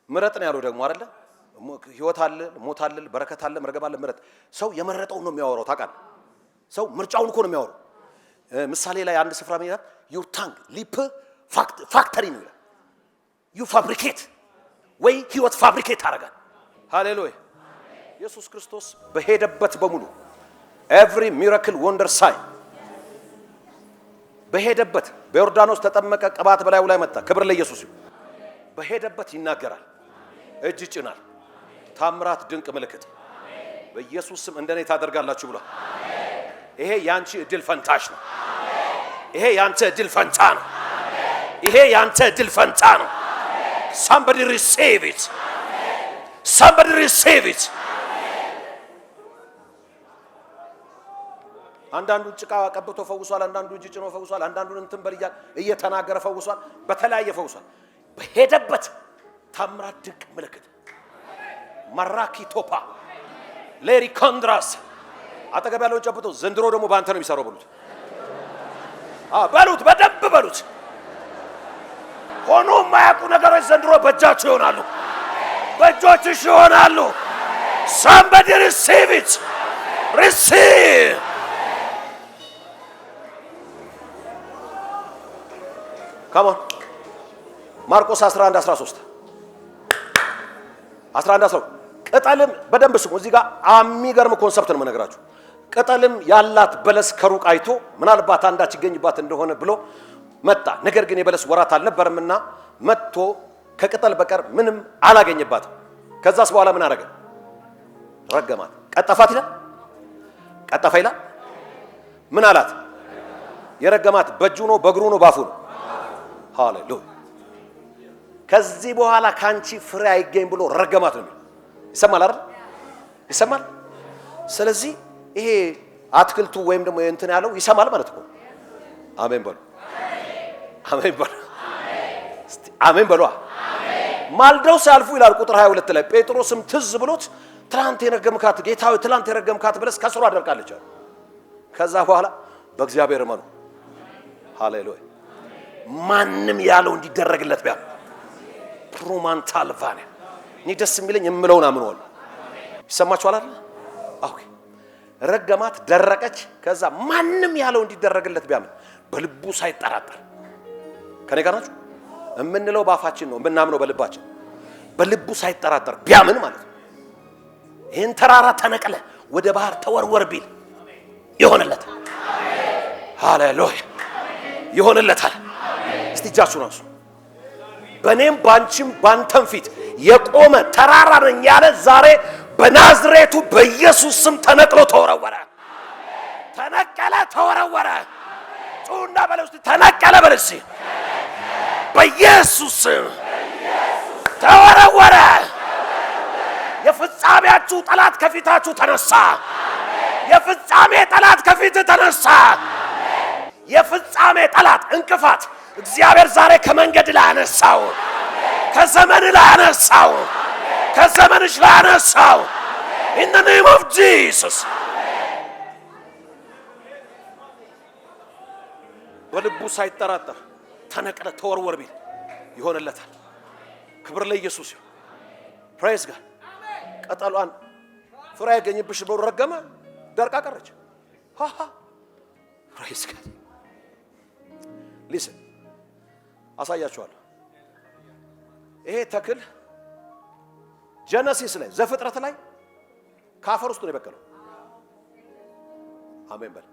ምረጥ ነው ያለው። ደግሞ አይደለ ሕይወት አለ፣ ሞት አለ፣ በረከት አለ፣ መርገም አለ። ምረጥ። ሰው የመረጠውን ነው የሚያወራው። ታውቃለህ፣ ሰው ምርጫውን እኮ ነው የሚያወራው። ምሳሌ ላይ አንድ ስፍራ ምን ይላል? your tongue lip factory ነው ይላል። you fabricate ወይ ሕይወት ፋብሪኬት አደረጋል። ሃሌሉያ። ኢየሱስ ክርስቶስ በሄደበት በሙሉ every miracle wonder sign በሄደበት በዮርዳኖስ ተጠመቀ፣ ቅባት በላዩ ላይ መጣ። ክብር ለኢየሱስ ይሁን። በሄደበት ይናገራል፣ እጅ ይጭናል፣ ታምራት፣ ድንቅ ምልክት በኢየሱስ ስም እንደኔ ታደርጋላችሁ ብሏል። ይሄ ያንቺ እድል ፈንታሽ ነው። ይሄ ያንተ እድል ፈንታ ነው። ይሄ ያንተ እድል ፈንታ ነው። somebody receive it somebody receive it። አንዳንዱ ጭቃ ቀብቶ ፈውሷል፣ አንዳንዱ እጅ ጭኖ ፈውሷል፣ አንዳንዱን እንትን በልያል እየተናገረ ፈውሷል፣ በተለያየ ፈውሷል። በሄደበት ታምራት፣ ድንቅ ምልክት ማራኪ ቶፓ ሌሪ ኮንድራስ አጠገብ ያለውን ጨብጦ ዘንድሮ ደግሞ ባንተ ነው የሚሰራው በሉት። በሉት፣ በደንብ በሉት። ሆኖ የማያውቁ ነገሮች ዘንድሮ በእጃችሁ ይሆናሉ፣ በእጆችሽ ይሆናሉ። somebody receive it receive። come on ማርቆስ 11:13 ቅጠልም በደንብ ስሙ። እዚህ ጋር የሚገርም ኮንሰፕት ነው የምነግራችሁ። ቅጠልም ያላት በለስ ከሩቅ አይቶ ምናልባት አንዳች ይገኝባት እንደሆነ ብሎ መጣ። ነገር ግን የበለስ ወራት አልነበረምና መጥቶ ከቅጠል በቀር ምንም አላገኘባትም። ከዛስ በኋላ ምን አደረገ? ረገማት፣ ቀጠፋት ይላል። ቀጠፋ ይላል። ምን አላት? የረገማት በእጁ ነው፣ በእግሩ ነው፣ ባፉ ነው። ሃሌሉያ። ከዚህ በኋላ ካንቺ ፍሬ አይገኝ ብሎ ረገማት ነው። ይሰማል አይደል? ይሰማል። ስለዚህ ይሄ አትክልቱ ወይም ደግሞ እንትን ያለው ይሰማል ማለት ነው። አሜን በሉ፣ አሜን በሉ። አሜን በሏ። ማልደው ሲያልፉ ይላል ቁጥር 22 ላይ ጴጥሮስም ትዝ ብሎት ትላንት የረገምካት ጌታዊ ትላንት የረገምካት ብለስ ከስሩ አደርቃለች። ከዛ በኋላ በእግዚአብሔር እመኑ። ሃሌሉያ። ማንም ያለው እንዲደረግለት ቢያ ፕሮማንታል ቫኔ እኔ ደስ የሚለኝ የምለውን አምነዋል። ይሰማችኋል አይደል? ኦኬ ረገማት፣ ደረቀች። ከዛ ማንም ያለው እንዲደረግለት ቢያምን በልቡ ሳይጠራጠር ከኔ ጋር ናችሁ? የምንለው ባፋችን ነው፣ የምናምነው በልባችን። በልቡ ሳይጠራጠር ቢያምን ማለት ነው። ይህን ተራራ ተነቅለ ወደ ባህር ተወርወር ቢል ይሆንለታል። ሃሌሉያ ይሆንለታል። እስቲ እጃችሁን አንሱ። በእኔም ባንቺም ባንተም ፊት የቆመ ተራራ ነኝ ያለ ዛሬ በናዝሬቱ በኢየሱስ ስም ተነቅሎ ተወረወረ። ተነቀለ፣ ተወረወረ። ጩና በለው እስቲ ተነቀለ በለው እስቲ በኢየሱስ ስም ተወረወረ። የፍጻሜያችሁ ጠላት ከፊታችሁ ተነሳ። የፍጻሜ ጠላት ከፊት ተነሳ። የፍጻሜ ጠላት እንቅፋት እግዚአብሔር ዛሬ ከመንገድ ላይ አነሳው። ከዘመን ላይ አነሳው። ከዘመንሽ ላይ አነሳው። in the name of Jesus በልቡ ሳይጠራጠር ተነቀለ፣ ተወርወር ቢል ይሆንለታል። ክብር ለኢየሱስ ይሁን። ፕሬዝ ጋድ። ቀጠሏን ፍሬ ያገኝብሽ ብሎ ረገመ፣ ደርቃ ቀረች። ሃሃ ፕሬዝ ጋድ። ሊስን አሳያችኋለሁ። ይሄ ተክል ጀነሲስ ላይ ዘፍጥረት ላይ ካፈር ውስጥ ነው የበቀለው። አሜን በል።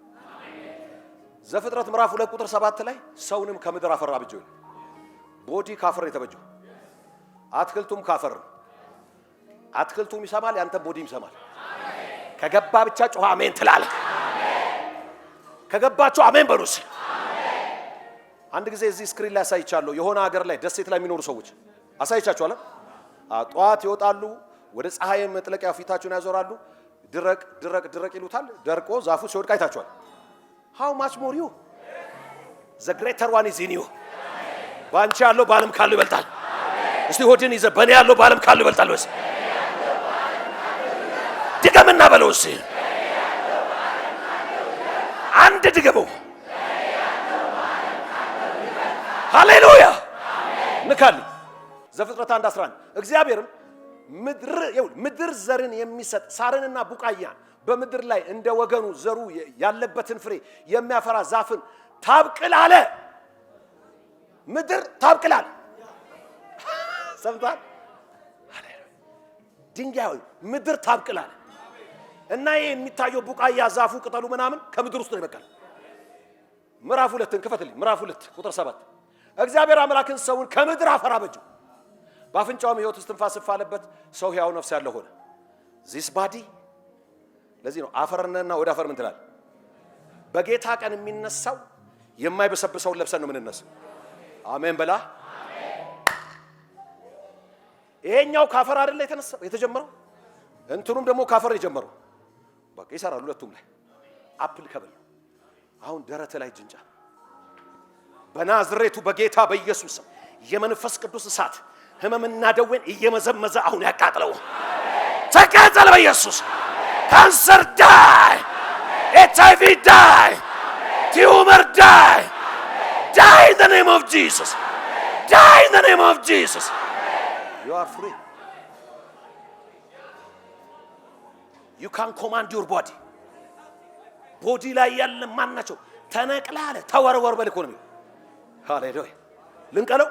ዘፍጥረት ምዕራፍ 2 ቁጥር 7 ላይ ሰውንም ከምድር አፈር አበጀው። ቦዲ ካፈር የተበጀው፣ አትክልቱም ካፈር ነው። አትክልቱም ይሰማል፣ ያንተ ቦዲም ይሰማል። ከገባ ብቻ ጮህ አሜን ትላለህ። ከገባችሁ አሜን በሉስ። አንድ ጊዜ እዚህ ስክሪን ላይ አሳይቻለሁ። የሆነ ሀገር ላይ ደሴት ላይ የሚኖሩ ሰዎች አሳይቻችኋለሁ። ጠዋት ይወጣሉ፣ ወደ ፀሐይ መጥለቂያ ፊታቸውን ያዞራሉ። ድረቅ ድረቅ ድረቅ ይሉታል። ደርቆ ዛፉ ሲወድቅ አይታችኋል። how much more you the greater one is in you። ባንቺ ያለው ባለም ካለው ይበልጣል። እስቲ ሆድን ይዘህ በእኔ ያለው ባለም ካለው ይበልጣል ወይስ ድገምና በለው እስቲ አንድ ድገመው። ሃሌሉያ ንካል። ዘፍጥረት 1:11 እግዚአብሔርም ምድር ዘርን የሚሰጥ ሳርንና ቡቃያን በምድር ላይ እንደ ወገኑ ዘሩ ያለበትን ፍሬ የሚያፈራ ዛፍን ታብቅል አለ። ምድር ታብቅል አለ። ሰምታል? ድንጋይ ምድር ታብቅል አለ እና ይሄ የሚታየው ቡቃያ ዛፉ ቅጠሉ ምናምን ከምድር ውስጥ ነው ይበቃል። ምዕራፍ 2 ክፈትልኝ። ምዕራፍ 2 ቁጥር 7 እግዚአብሔር አምላክን ሰውን ከምድር አፈር አበጀው፣ በአፍንጫውም ሕይወት እስትንፋስ አለበት፣ ሰው ሕያው ነፍስ ያለው ሆነ። ዚስ ባዲ ለዚህ ነው አፈርነና ወደ አፈር ምን ትላል? በጌታ ቀን የሚነሳው የማይበሰብሰውን ለብሰን ነው የምንነሳው። አሜን በላ። ይሄኛው ካፈር አይደለ የተነሳው የተጀመረው፣ እንትኑም ደግሞ ካፈር የጀመረው። በቃ ይሰራል ሁለቱም ላይ አፕል ከበል። አሁን ደረተ ላይ ጅንጫ በናዝሬቱ በጌታ በኢየሱስ የመንፈስ ቅዱስ እሳት ህመምና ደዌን እየመዘመዘ አሁን ያቃጥለው። ተቃጠለ በኢየሱስ። ካንሰር ዳይ፣ ኤችአይቪ ዳይ፣ ቲዩመር ዳይ፣ ዳይ in the name of Jesus, die in the name of Jesus. You are free. You can command your body. ቦዲ ላይ ያለ ማናቸው ተነቅላለ ተወርወር በልኮ ነው። ሃሌሉያ ልንቀለው።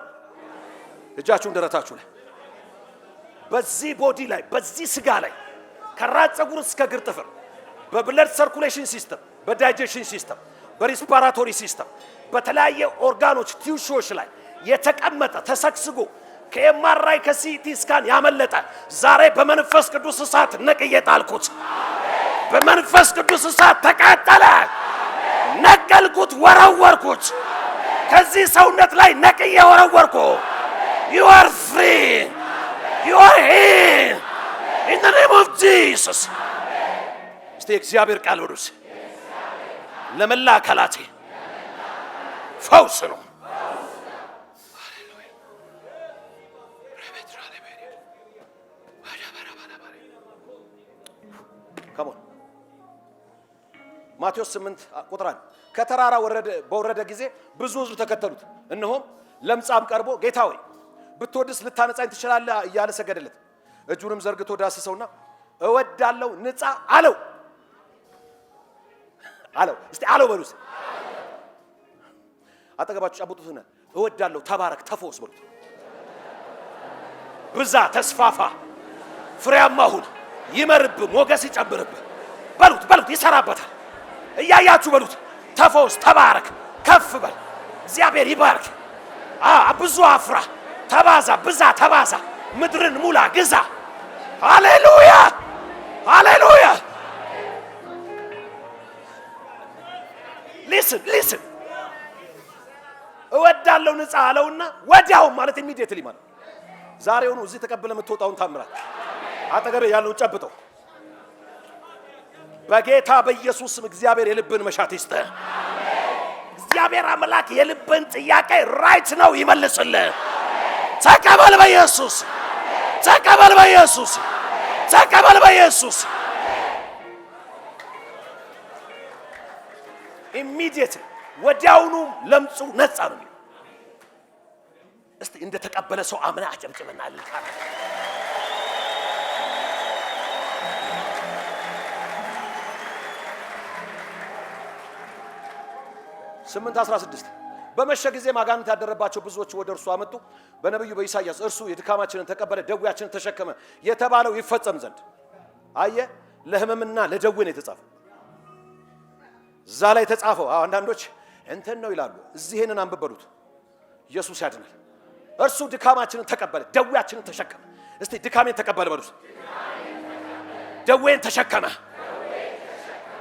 እጃችሁን ደረታችሁ ላይ በዚህ ቦዲ ላይ በዚህ ስጋ ላይ ከራስ ፀጉር እስከ እግር ጥፍር በብለድ ሰርኩሌሽን ሲስተም፣ በዳይጀሽን ሲስተም፣ በሪስፓራቶሪ ሲስተም፣ በተለያየ ኦርጋኖች ቲሹዎች ላይ የተቀመጠ ተሰክስጎ ከኤምአርአይ ከሲቲ ስካን ያመለጠ ዛሬ በመንፈስ ቅዱስ እሳት ነቅዬ ጣልኩት። በመንፈስ ቅዱስ እሳት ተቃጠለ። ነቀልኩት፣ ወረወርኩት። ከዚህ ሰውነት ላይ ነቅዬ ወረወርኩ። You are free. You are healed. In the name of Jesus. እስቲ እግዚአብሔር ቃል ወዱስ ለመላ አካላቴ ፈውስ ነው። ከሞን ማቴዎስ 8 ቁጥር 1 ከተራራ በወረደ ጊዜ ብዙ ሕዝብ ተከተሉት። እነሆም ለምጻም ቀርቦ ጌታ ሆይ ብትወድስ ልታነጻኝ ትችላለህ እያለ ሰገደለት። እጁንም ዘርግቶ ዳሰሰውና እወዳለሁ ንጻ አለው። እስቲ አለው በሉስ። አጠገባችሁ ጫቡጡትና እወዳለሁ ተባረክ ተፈወስ በሉት። ብዛ ተስፋፋ ፍሬያማ ሁን ይመርብህ ሞገስ ይጨምርብህ በሉት። ይሰራበታል እያያችሁ በሉት። ተፈወስ ተባረክ ከፍ በል እግዚአብሔር ይባርክ። ብዙ አፍራ ተባዛ ብዛ ተባዛ ምድርን ሙላ ግዛ። ሃሌሉያ ሃሌሉያ። ሊስን እወዳለሁ ንጻ አለውና ወዲያው ማለት ኢሚዲየትሊ ማለት ዛሬውኑ እዚህ ተቀበለ የምትወጣውን ታምራት አጠገቤ ያለውን ጨብጠው። በጌታ በኢየሱስም እግዚአብሔር የልብን መሻት ይስጥህ። እግዚአብሔር አምላክ የልብን ጥያቄ ራይት ነው ይመልስልህ። ተቀበል በኢየሱስ ተቀበል በኢየሱስ ተቀበል በኢየሱስ። ኢሚዲየትሊ ወዲያውኑ ለምጹ ነጻ ነው። እስቲ እንደ ተቀበለ ሰው አምና አጨብጭበና ልታና 8:16 በመሸ ጊዜ አጋንንት ያደረባቸው ብዙዎች ወደ እርሱ አመጡ። በነብዩ በኢሳይያስ እርሱ የድካማችንን ተቀበለ ደዌያችንን ተሸከመ የተባለው ይፈጸም ዘንድ አየ ለህመምና ለደዌ ነው የተጻፈው። እዛ ላይ ተጻፈው። አንዳንዶች እንትን ነው ይላሉ። እዚህ ይሄንን አንብበሉት። ኢየሱስ ያድናል። እርሱ ድካማችንን ተቀበለ ደዌያችንን ተሸከመ። እስቲ ድካሜን ተቀበለ በሉት። ደዌን ተሸከመ።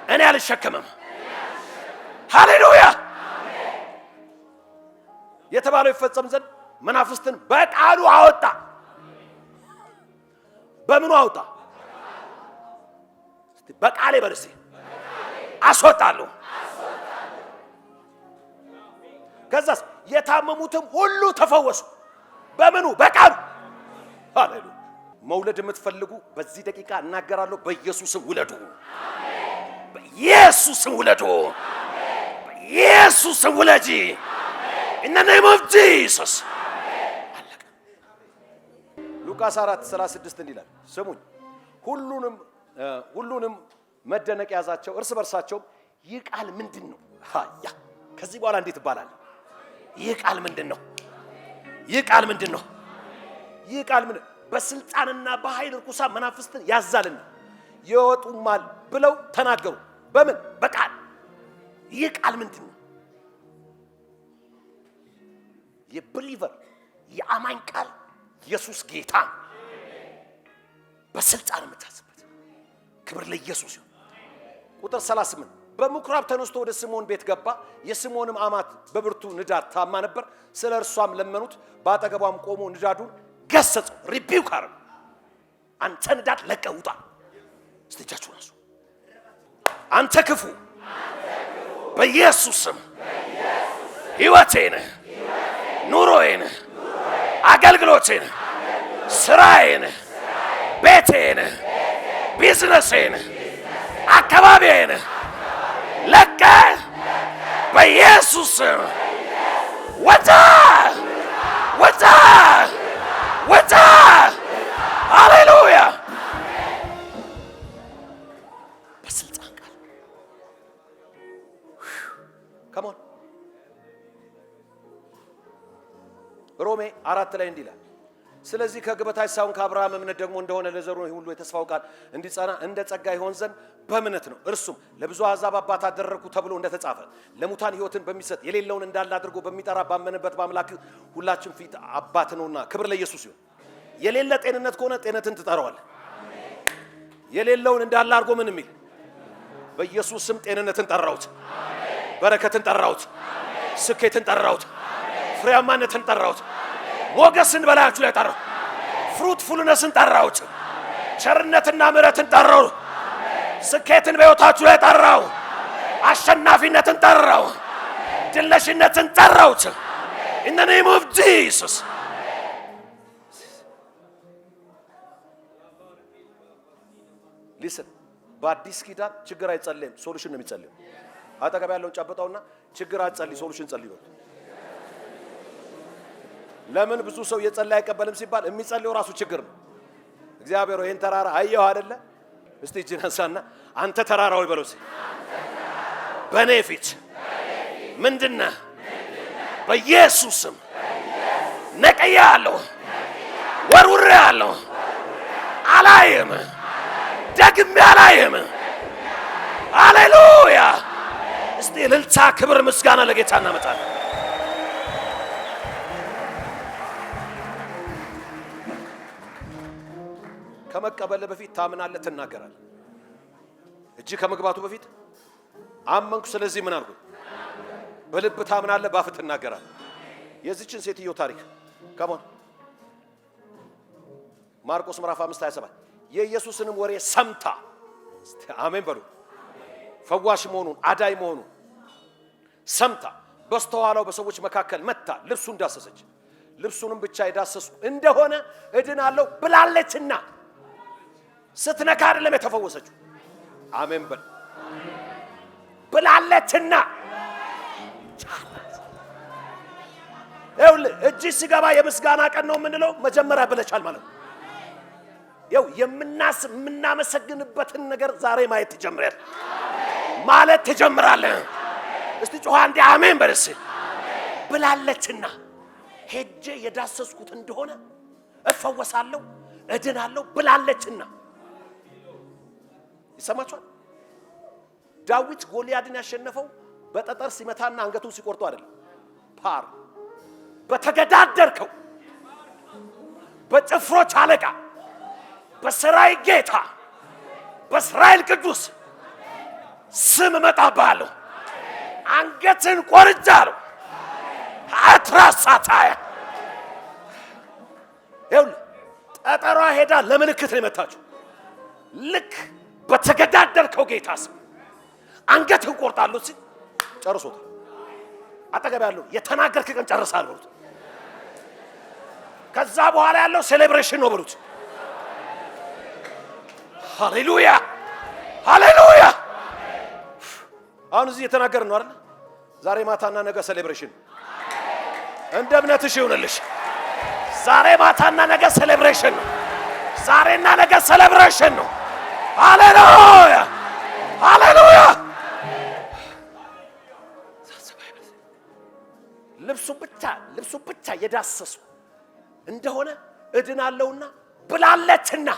እኔ አልሸከመም። ሃሌሉያ የተባለው ይፈጸም ዘንድ መናፍስትን በቃሉ አወጣ። በምኑ አወጣ? እስቲ በቃሌ በርሲ አስወጣለሁ። ከዛስ የታመሙትም ሁሉ ተፈወሱ። በምኑ? በቃሉ። ሃሌሉያ። መውለድ የምትፈልጉ በዚህ ደቂቃ እናገራለሁ። በኢየሱስም ውለዱ። በኢየሱስም ውለዱ። በኢየሱስም ውለጂ። In the name of Jesus. አለቀ። ሉቃስ 4:36 እንዲላል ስሙኝ። ሁሉንም መደነቅ ያዛቸው። እርስ በርሳቸው ይህ ቃል ምንድን ነው? ሃያ ከዚህ በኋላ እንዴት ይባላል? ይህ ቃል ምንድን ነው? ይህ ቃል ምንድን ነው? ይህ ቃል ምን በስልጣንና በኃይል ርኩሳን መናፍስትን ያዛልና ይወጡማል ብለው ተናገሩ። በምን? በቃል። ይህ ቃል ምንድን ነው? የብሊቨር የአማኝ ቃል ኢየሱስ ጌታ በስልጣን የምታዝበት ክብር ለኢየሱስ ይሁን። ቁጥር 38 በምኩራብ ተነስቶ ወደ ስምዖን ቤት ገባ። የስምዖንም አማት በብርቱ ንዳድ ታማ ነበር። ስለ እርሷም ለመኑት። በአጠገቧም ቆሞ ንዳዱን ገሰጸው። ሪቢው ካረ አንተ ንዳድ ለቀህ ውጣ። እስተጃችሁን አንሱ። አንተ ክፉ በኢየሱስ ስም ሕይወቴን ኑሮዬን አገልግሎቴን ስራዬን ቤቴን ቢዝነሴን አካባቢዬን ለቀህ በኢየሱስ ስም ውጣ ውጣ ውጣ። ሃሌሉያ። በስልጣን ቃል ከሞን ሮሜ 4 ላይ እንዲህ ይላል፣ ስለዚህ ከገበታች ሳይሆን ከአብርሃም እምነት ደግሞ እንደሆነ ለዘሩ ሁሉ የተስፋው ቃል እንዲጸና እንደ ጸጋ ይሆን ዘንድ በእምነት ነው። እርሱም ለብዙ አሕዛብ አባት አደረግኩ ተብሎ እንደተጻፈ ለሙታን ሕይወትን በሚሰጥ የሌለውን እንዳለ አድርጎ በሚጠራ ባመነበት በአምላክ ሁላችን ፊት አባት ነውና። ክብር ለኢየሱስ ይሁን። የሌለ ጤንነት ከሆነ ጤነትን ትጠራዋለህ። የሌለውን እንዳለ አድርጎ ምን የሚል በኢየሱስ ስም ጤንነትን ጠራሁት፣ በረከትን ጠራሁት፣ ስኬትን ጠራሁት፣ ፍሬያማነትን ጠራሁት፣ ሞገስን በላያችሁ ላይ ጠራሁ፣ ፍሩትፉልነስን ጠራሁት፣ ቸርነትና ምሕረትን ጠራሁ፣ ስኬትን በሕይወታችሁ ላይ ጠራሁ፣ አሸናፊነትን ጠራሁ፣ ድለሽነትን ጠራሁት። in the name of Jesus. Listen, በአዲስ ኪዳን ችግር አይጸልይም፣ ሶሉሽን ነው የሚጸልየው። አጠገብ ያለውን ጨብጠውና ችግር አትጸልይ፣ ሶሉሽን ጸልይ በሉ። ለምን ብዙ ሰው የጸለየ አይቀበልም ሲባል የሚጸልየው ራሱ ችግር ነው። እግዚአብሔር ይሄን ተራራ አየው አይደለ? እስቲ እጅን አንሳና አንተ ተራራ ሆይ በለው። በኔ ፊት ምንድነው? በኢየሱስም ነቀያለሁ፣ ወርውሬአለሁ፣ አላይም፣ ደግሜ አላይም። ሃሌሉያ! እስቲ እልልታ፣ ክብር፣ ምስጋና ለጌታ እናመጣለን። ከመቀበል በፊት ታምናለህ፣ ትናገራለህ። እጅ ከመግባቱ በፊት አመንኩ፣ ስለዚህ ምን አልኩ? በልብ ታምናለህ፣ ባፍ ትናገራለህ። የዚችን ሴትዮ ታሪክ ከሞን ማርቆስ ምዕራፍ 5:27 የኢየሱስንም ወሬ ሰምታ፣ አሜን በሉ፣ ፈዋሽ መሆኑን አዳይ መሆኑን ሰምታ በስተኋላው በሰዎች መካከል መታ ልብሱን ዳሰሰች። ልብሱንም ብቻ የዳሰስኩ እንደሆነ እድናለሁ ብላለችና ስትነካ አይደለም የተፈወሰችው። አሜን በል ብላለችና ይኸውልህ እጅ ሲገባ የምስጋና ቀን ነው የምንለው። መጀመሪያ ብለሻል ማለት ነው። ይኸው የምናመሰግንበትን ነገር ዛሬ ማየት ትጀምራለህ ማለት ትጀምራለህ። እስቲ ጮኻ እንደ አሜን በልስ። ብላለችና ሄጄ የዳሰስኩት እንደሆነ እፈወሳለሁ እድናለሁ ብላለችና። ይሰማችኋል? ዳዊት ጎልያድን ያሸነፈው በጠጠር ሲመታና አንገቱን ሲቆርጠው አይደለም። ፓር በተገዳደርከው በጭፍሮች አለቃ በሰራዊት ጌታ በእስራኤል ቅዱስ ስም እመጣብሃለሁ፣ አንገትን ቆርጫለሁ። አትራሳታያ ይኸውልህ ጠጠሯ ሄዳ ለምልክት ነው የመታችው። ልክ በተገዳደርከው ጌታ ስም አንገትን ቆርጣለሁ ሲል ጨርሶታል። አጠገብ ያለው የተናገርክ ቀን ጨርሳል በሉት። ከዛ በኋላ ያለው ሴሌብሬሽን ነው በሉት። ሃሌሉያ ሃሌሉያ። አሁን እዚህ የተናገርን ነው አይደል? ዛሬ ማታና ነገ ሴሌብሬሽን። እንደ እምነትሽ ይሁንልሽ። ዛሬ ማታና ነገ ሴሌብሬሽን ነው። ዛሬና ነገ ሴሌብሬሽን ነው። ሃሌሉያ ሃሌሉያ። ልብሱ ብቻ የዳሰሱ እንደሆነ እድናለሁና ብላለችና።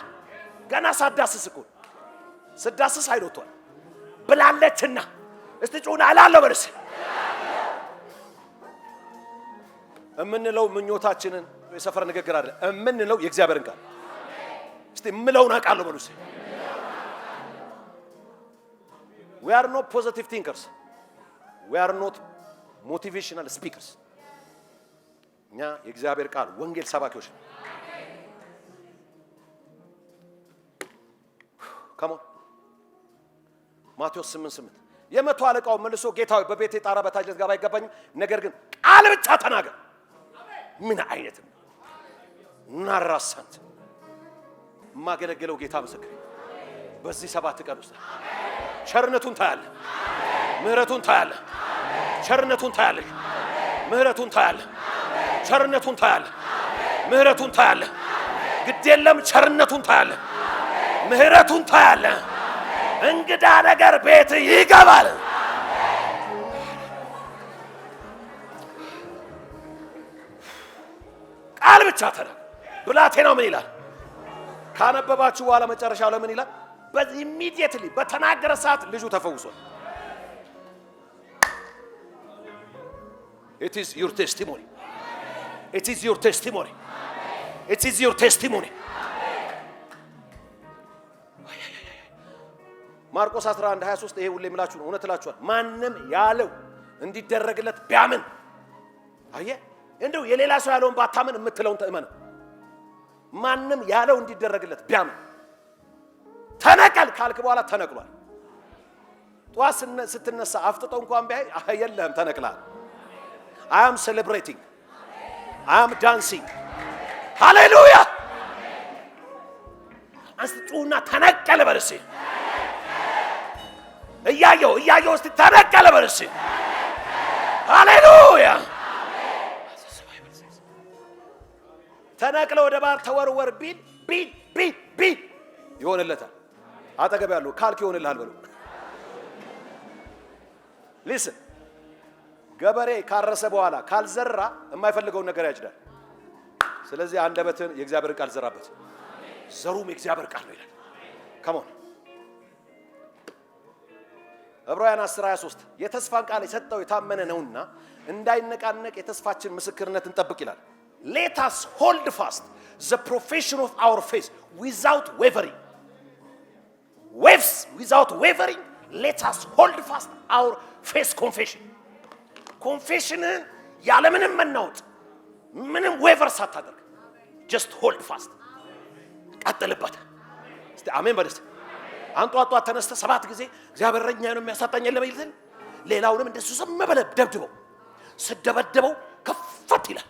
ገና ሳዳስስ እኮ ስዳስስ አይዶቷል ብላለችና። እስቲ ጩና አላለሁ በርስ እምንለው ምኞታችንን የሰፈር ንግግር አይደለም። እምንለው የእግዚአብሔርን ቃል እስቲ እምለውን አውቃለሁ በሉስ። we are not positive thinkers, we are not motivational speakers. እኛ የእግዚአብሔር ቃል ወንጌል ሰባኪዎች ነን። ከሞን ማቴዎስ 8:8 የመቶ አለቃው መልሶ ጌታዊ በቤቴ ጣራ በታች ልትገባ አይገባኝም፣ ነገር ግን ቃል ብቻ ተናገር። ምን አይነት ነው ናራሳንት የማገለግለው ጌታ ምስክር። በዚህ 7 ቀን ውስጥ ቸርነቱን ታያለህ፣ ምህረቱን ታያለህ፣ ቸርነቱን ታያለህ፣ ምህረቱን ታያለህ፣ ቸርነቱን ታያለህ፣ ምህረቱን ታያለህ። ግድ የለም ቸርነቱን ታያለህ፣ ምህረቱን ታያለህ። እንግዳ ነገር ቤት ይገባል። ቃል ብቻ ተናገር። ብላቴናው ምን ይላል? ካነበባችሁ በኋላ መጨረሻው ለምን ይላል? ኢሚዲየትሊ በተናገረ ሰዓት ልጁ ተፈውሷል። It is your testimony. It is your testimony. It is your testimony. ማርቆስ 11:23 ይሄ ሁሌ የምላችሁ ነው። እውነት እላችኋለሁ ማንም ያለው እንዲደረግለት ቢያምን፣ አየህ እንደው የሌላ ሰው ያለውን ባታምን የምትለውን ተእመን። ማንም ያለው እንዲደረግለት ቢያምን ተነቀል ካልክ በኋላ ተነቅሏል። ጧት ስትነሳ አፍጥጠው እንኳን ቢያይ የለህም ተነቅላል። I am celebrating. I am dancing. Hallelujah. አንስቱና ተነቀል በርሲ እያየው እስቲ ተነቀለ በልሽ። ሃሌሉያ ተነቅለ ወደ ባህር ተወርወር ቢል ይሆንለታል። አጠገብ ያለው ካልክ ይሆንልሃል በሉ። ሊስን ገበሬ ካረሰ በኋላ ካልዘራ የማይፈልገውን ነገር ያጭዳል። ስለዚህ አንደበትን የእግዚአብሔር ቃል ዘራበት፣ ዘሩም የእግዚአብሔር ቃል ነው ይላል። ካሞን ዕብራውያን 10:23 የተስፋን ቃል የሰጠው የታመነ ነውና እንዳይነቃነቅ የተስፋችን ምስክርነት እንጠብቅ ይላል። Let us hold fast the profession of our faith without wavering. Without wavering, let us hold fast our faith confession. Confession ያለ ምንም መናወጥ ምንም ዌቨር ሳታደርግ just hold fast. ቀጥልበት። እስቲ አሜን በደስ አንጧጧ ተነስተ 7 ጊዜ እግዚአብሔር እረኛዬ ነው የሚያሳጣኝ የለም ይልል። ሌላውንም እንደሱ ዝም ብለህ ደብድበው። ስደበደበው ከፈት ይላል።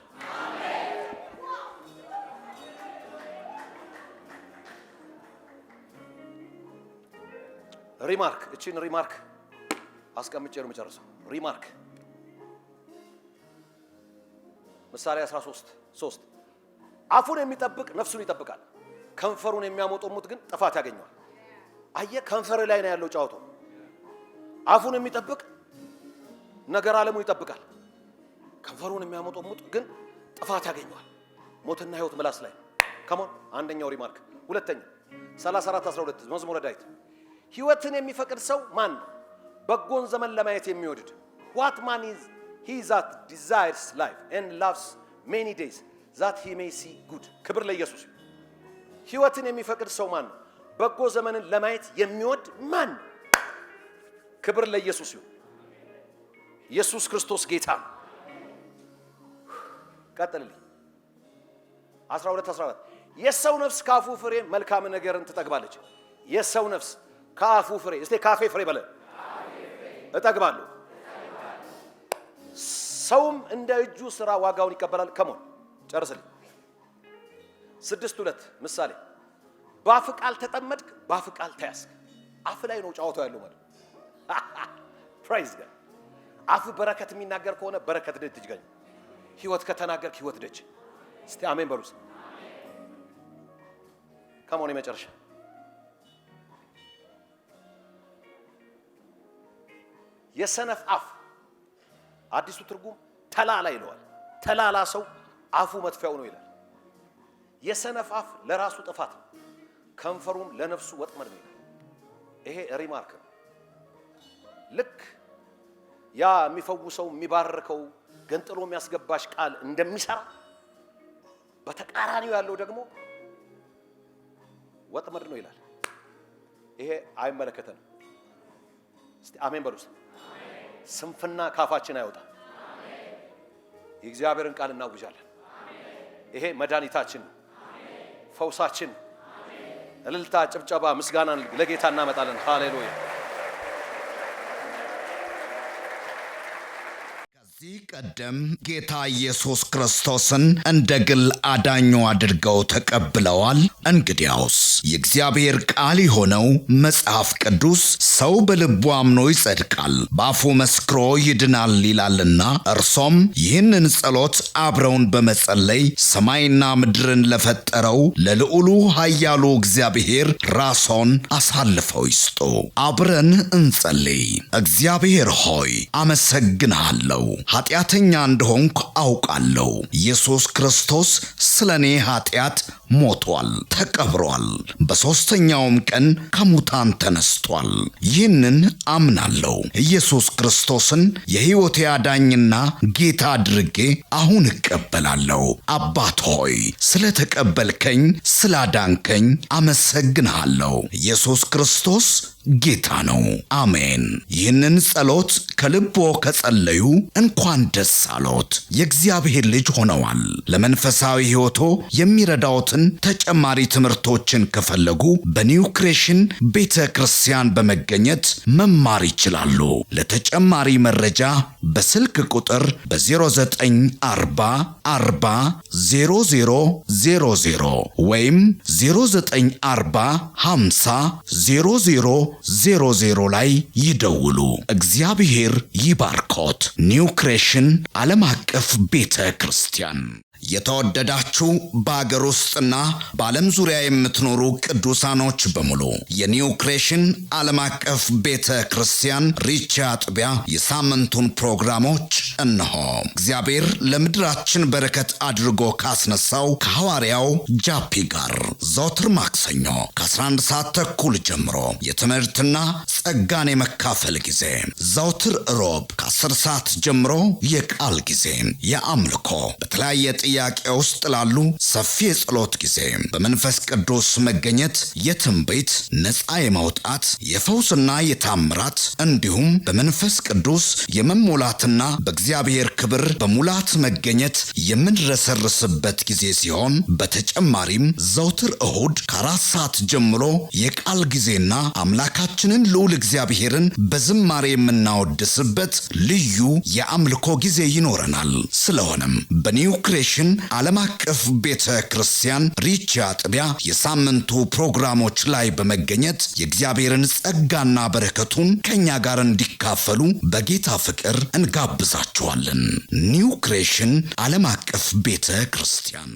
ሪማርክ እቺን ሪማርክ አስቀምጬ ነው የምጨርሰው። ሪማርክ ምሳሌ 13:3 አፉን የሚጠብቅ ነፍሱን ይጠብቃል፣ ከንፈሩን የሚያሞጠሙት ግን ጥፋት ያገኘዋል። አየ ከንፈር ላይ ነው ያለው ጫውቶ። አፉን የሚጠብቅ ነገር ዓለሙ ይጠብቃል፣ ከንፈሩን የሚያሞጠሙት ግን ጥፋት ያገኘዋል። ሞትና ሕይወት ምላስ ላይ ከሞን አንደኛው ሪማርክ። ሁለተኛው 34:12 መዝሙረ ዳዊት ሕይወትን የሚፈቅድ ሰው ማን ነው? በጎን ዘመን ለማየት የሚወድድ what man is he that desires life and loves many days that he may see good. ክብር ለኢየሱስ። ሕይወትን የሚፈቅድ ሰው ማን ነው? በጎ ዘመንን ለማየት የሚወድ ማን? ክብር ለኢየሱስ ይሁን። ኢየሱስ ክርስቶስ ጌታ ነው። ቀጥልልኝ 12:14 የሰው ነፍስ ካፉ ፍሬ መልካም ነገርን ትጠግባለች። የሰው ነፍስ ካፉ ፍሬ እስቲ ካፌ ፍሬ በለ እጠግባለሁ። ሰውም እንደ እጁ ሥራ ዋጋውን ይቀበላል። ከሞን ጨርስልኝ 6:2 ምሳሌ በአፍ ቃል ተጠመድክ፣ በአፍ ቃል ተያዝክ። አፍ ላይ ነው ጫወታው ያለው ማለት ፕራይዝ ጋር። አፍ በረከት የሚናገር ከሆነ በረከት ደጅ ትገኝ። ሕይወት ከተናገርክ ሕይወት ደጅ። እስቲ አሜን በሉስ። ከሞን የመጨረሻ የሰነፍ አፍ አዲሱ ትርጉም ተላላ ይለዋል። ተላላ ሰው አፉ መጥፊያው ነው ይላል። የሰነፍ አፍ ለራሱ ጥፋት ነው፣ ከንፈሩም ለነፍሱ ወጥመድ ነው ይላል። ይሄ ሪማርክ ነው። ልክ ያ የሚፈውሰው የሚባርከው ገንጥሎ የሚያስገባሽ ቃል እንደሚሰራ በተቃራኒው ያለው ደግሞ ወጥመድ ነው ይላል። ይሄ አይመለከተንም። እስቲ አሜን በሉስ። ስንፍና ካፋችን አይወጣ። የእግዚአብሔርን ቃል እናውጃለን። ይሄ መድኃኒታችን ነው፣ ፈውሳችን። እልልታ፣ ጭብጨባ፣ ምስጋናን ለጌታ እናመጣለን። ሃሌሉያ። ከዚህ ቀደም ጌታ ኢየሱስ ክርስቶስን እንደ ግል አዳኙ አድርገው ተቀብለዋል? እንግዲያውስ የእግዚአብሔር ቃል የሆነው መጽሐፍ ቅዱስ ሰው በልቡ አምኖ ይጸድቃል፣ በአፉ መስክሮ ይድናል ይላልና እርሶም ይህንን ጸሎት አብረውን በመጸለይ ሰማይና ምድርን ለፈጠረው ለልዑሉ ኃያሉ እግዚአብሔር ራስዎን አሳልፈው ይስጡ። አብረን እንጸልይ። እግዚአብሔር ሆይ አመሰግንሃለሁ። ኃጢአተኛ እንደሆንኩ አውቃለሁ። ኢየሱስ ክርስቶስ ስለ እኔ ኃጢአት ሞቷል፣ ተቀብሯል፣ በሦስተኛውም ቀን ከሙታን ተነስቷል። ይህንን አምናለሁ። ኢየሱስ ክርስቶስን የሕይወቴ አዳኝና ጌታ አድርጌ አሁን እቀበላለሁ። አባት ሆይ ስለ ተቀበልከኝ፣ ስላዳንከኝ አመሰግንሃለሁ። ኢየሱስ ክርስቶስ ጌታ ነው። አሜን። ይህንን ጸሎት ከልቦ ከጸለዩ እንኳን ደስ አሎት፣ የእግዚአብሔር ልጅ ሆነዋል። ለመንፈሳዊ ሕይወቶ የሚረዳዎትን ተጨማሪ ትምህርቶችን ከፈለጉ በኒው ክሬሽን ቤተ ክርስቲያን በመገኘት መማር ይችላሉ። ለተጨማሪ መረጃ በስልክ ቁጥር በ0940 40 0000 ወይም 0940 50 00 00 ላይ ይደውሉ። እግዚአብሔር ይባርኮት። ኒው ክሬሽን ዓለም አቀፍ ቤተ ክርስቲያን። የተወደዳችሁ በአገር ውስጥና በዓለም ዙሪያ የምትኖሩ ቅዱሳኖች በሙሉ የኒው ክሬሽን ዓለም አቀፍ ቤተ ክርስቲያን ሪቻ አጥቢያ የሳምንቱን ፕሮግራሞች እነሆ። እግዚአብሔር ለምድራችን በረከት አድርጎ ካስነሳው ከሐዋርያው ጃፒ ጋር ዘወትር ማክሰኞ ከ11 ሰዓት ተኩል ጀምሮ የትምህርትና ጸጋን የመካፈል ጊዜ፣ ዘወትር ሮብ ከ10 ሰዓት ጀምሮ የቃል ጊዜ፣ የአምልኮ በተለያየ ጥያቄ ውስጥ ላሉ ሰፊ የጸሎት ጊዜ፣ በመንፈስ ቅዱስ መገኘት የትንቢት ነፃ የማውጣት የፈውስና የታምራት እንዲሁም በመንፈስ ቅዱስ የመሞላትና በእግዚአብሔር ክብር በሙላት መገኘት የምንረሰርስበት ጊዜ ሲሆን በተጨማሪም ዘውትር እሁድ ከ4 ሰዓት ጀምሮ የቃል ጊዜና አምላካችንን ልዑል እግዚአብሔርን በዝማሬ የምናወድስበት ልዩ የአምልኮ ጊዜ ይኖረናል። ስለሆነም በኒው ክሬሽን ዓለም አቀፍ ቤተ ክርስቲያን ሪቻ አጥቢያ የሳምንቱ ፕሮግራሞች ላይ በመገኘት የእግዚአብሔርን ጸጋና በረከቱን ከኛ ጋር እንዲካፈሉ በጌታ ፍቅር እንጋብዛችኋለን። ኒው ክሬሽን ዓለም አቀፍ ቤተ ክርስቲያን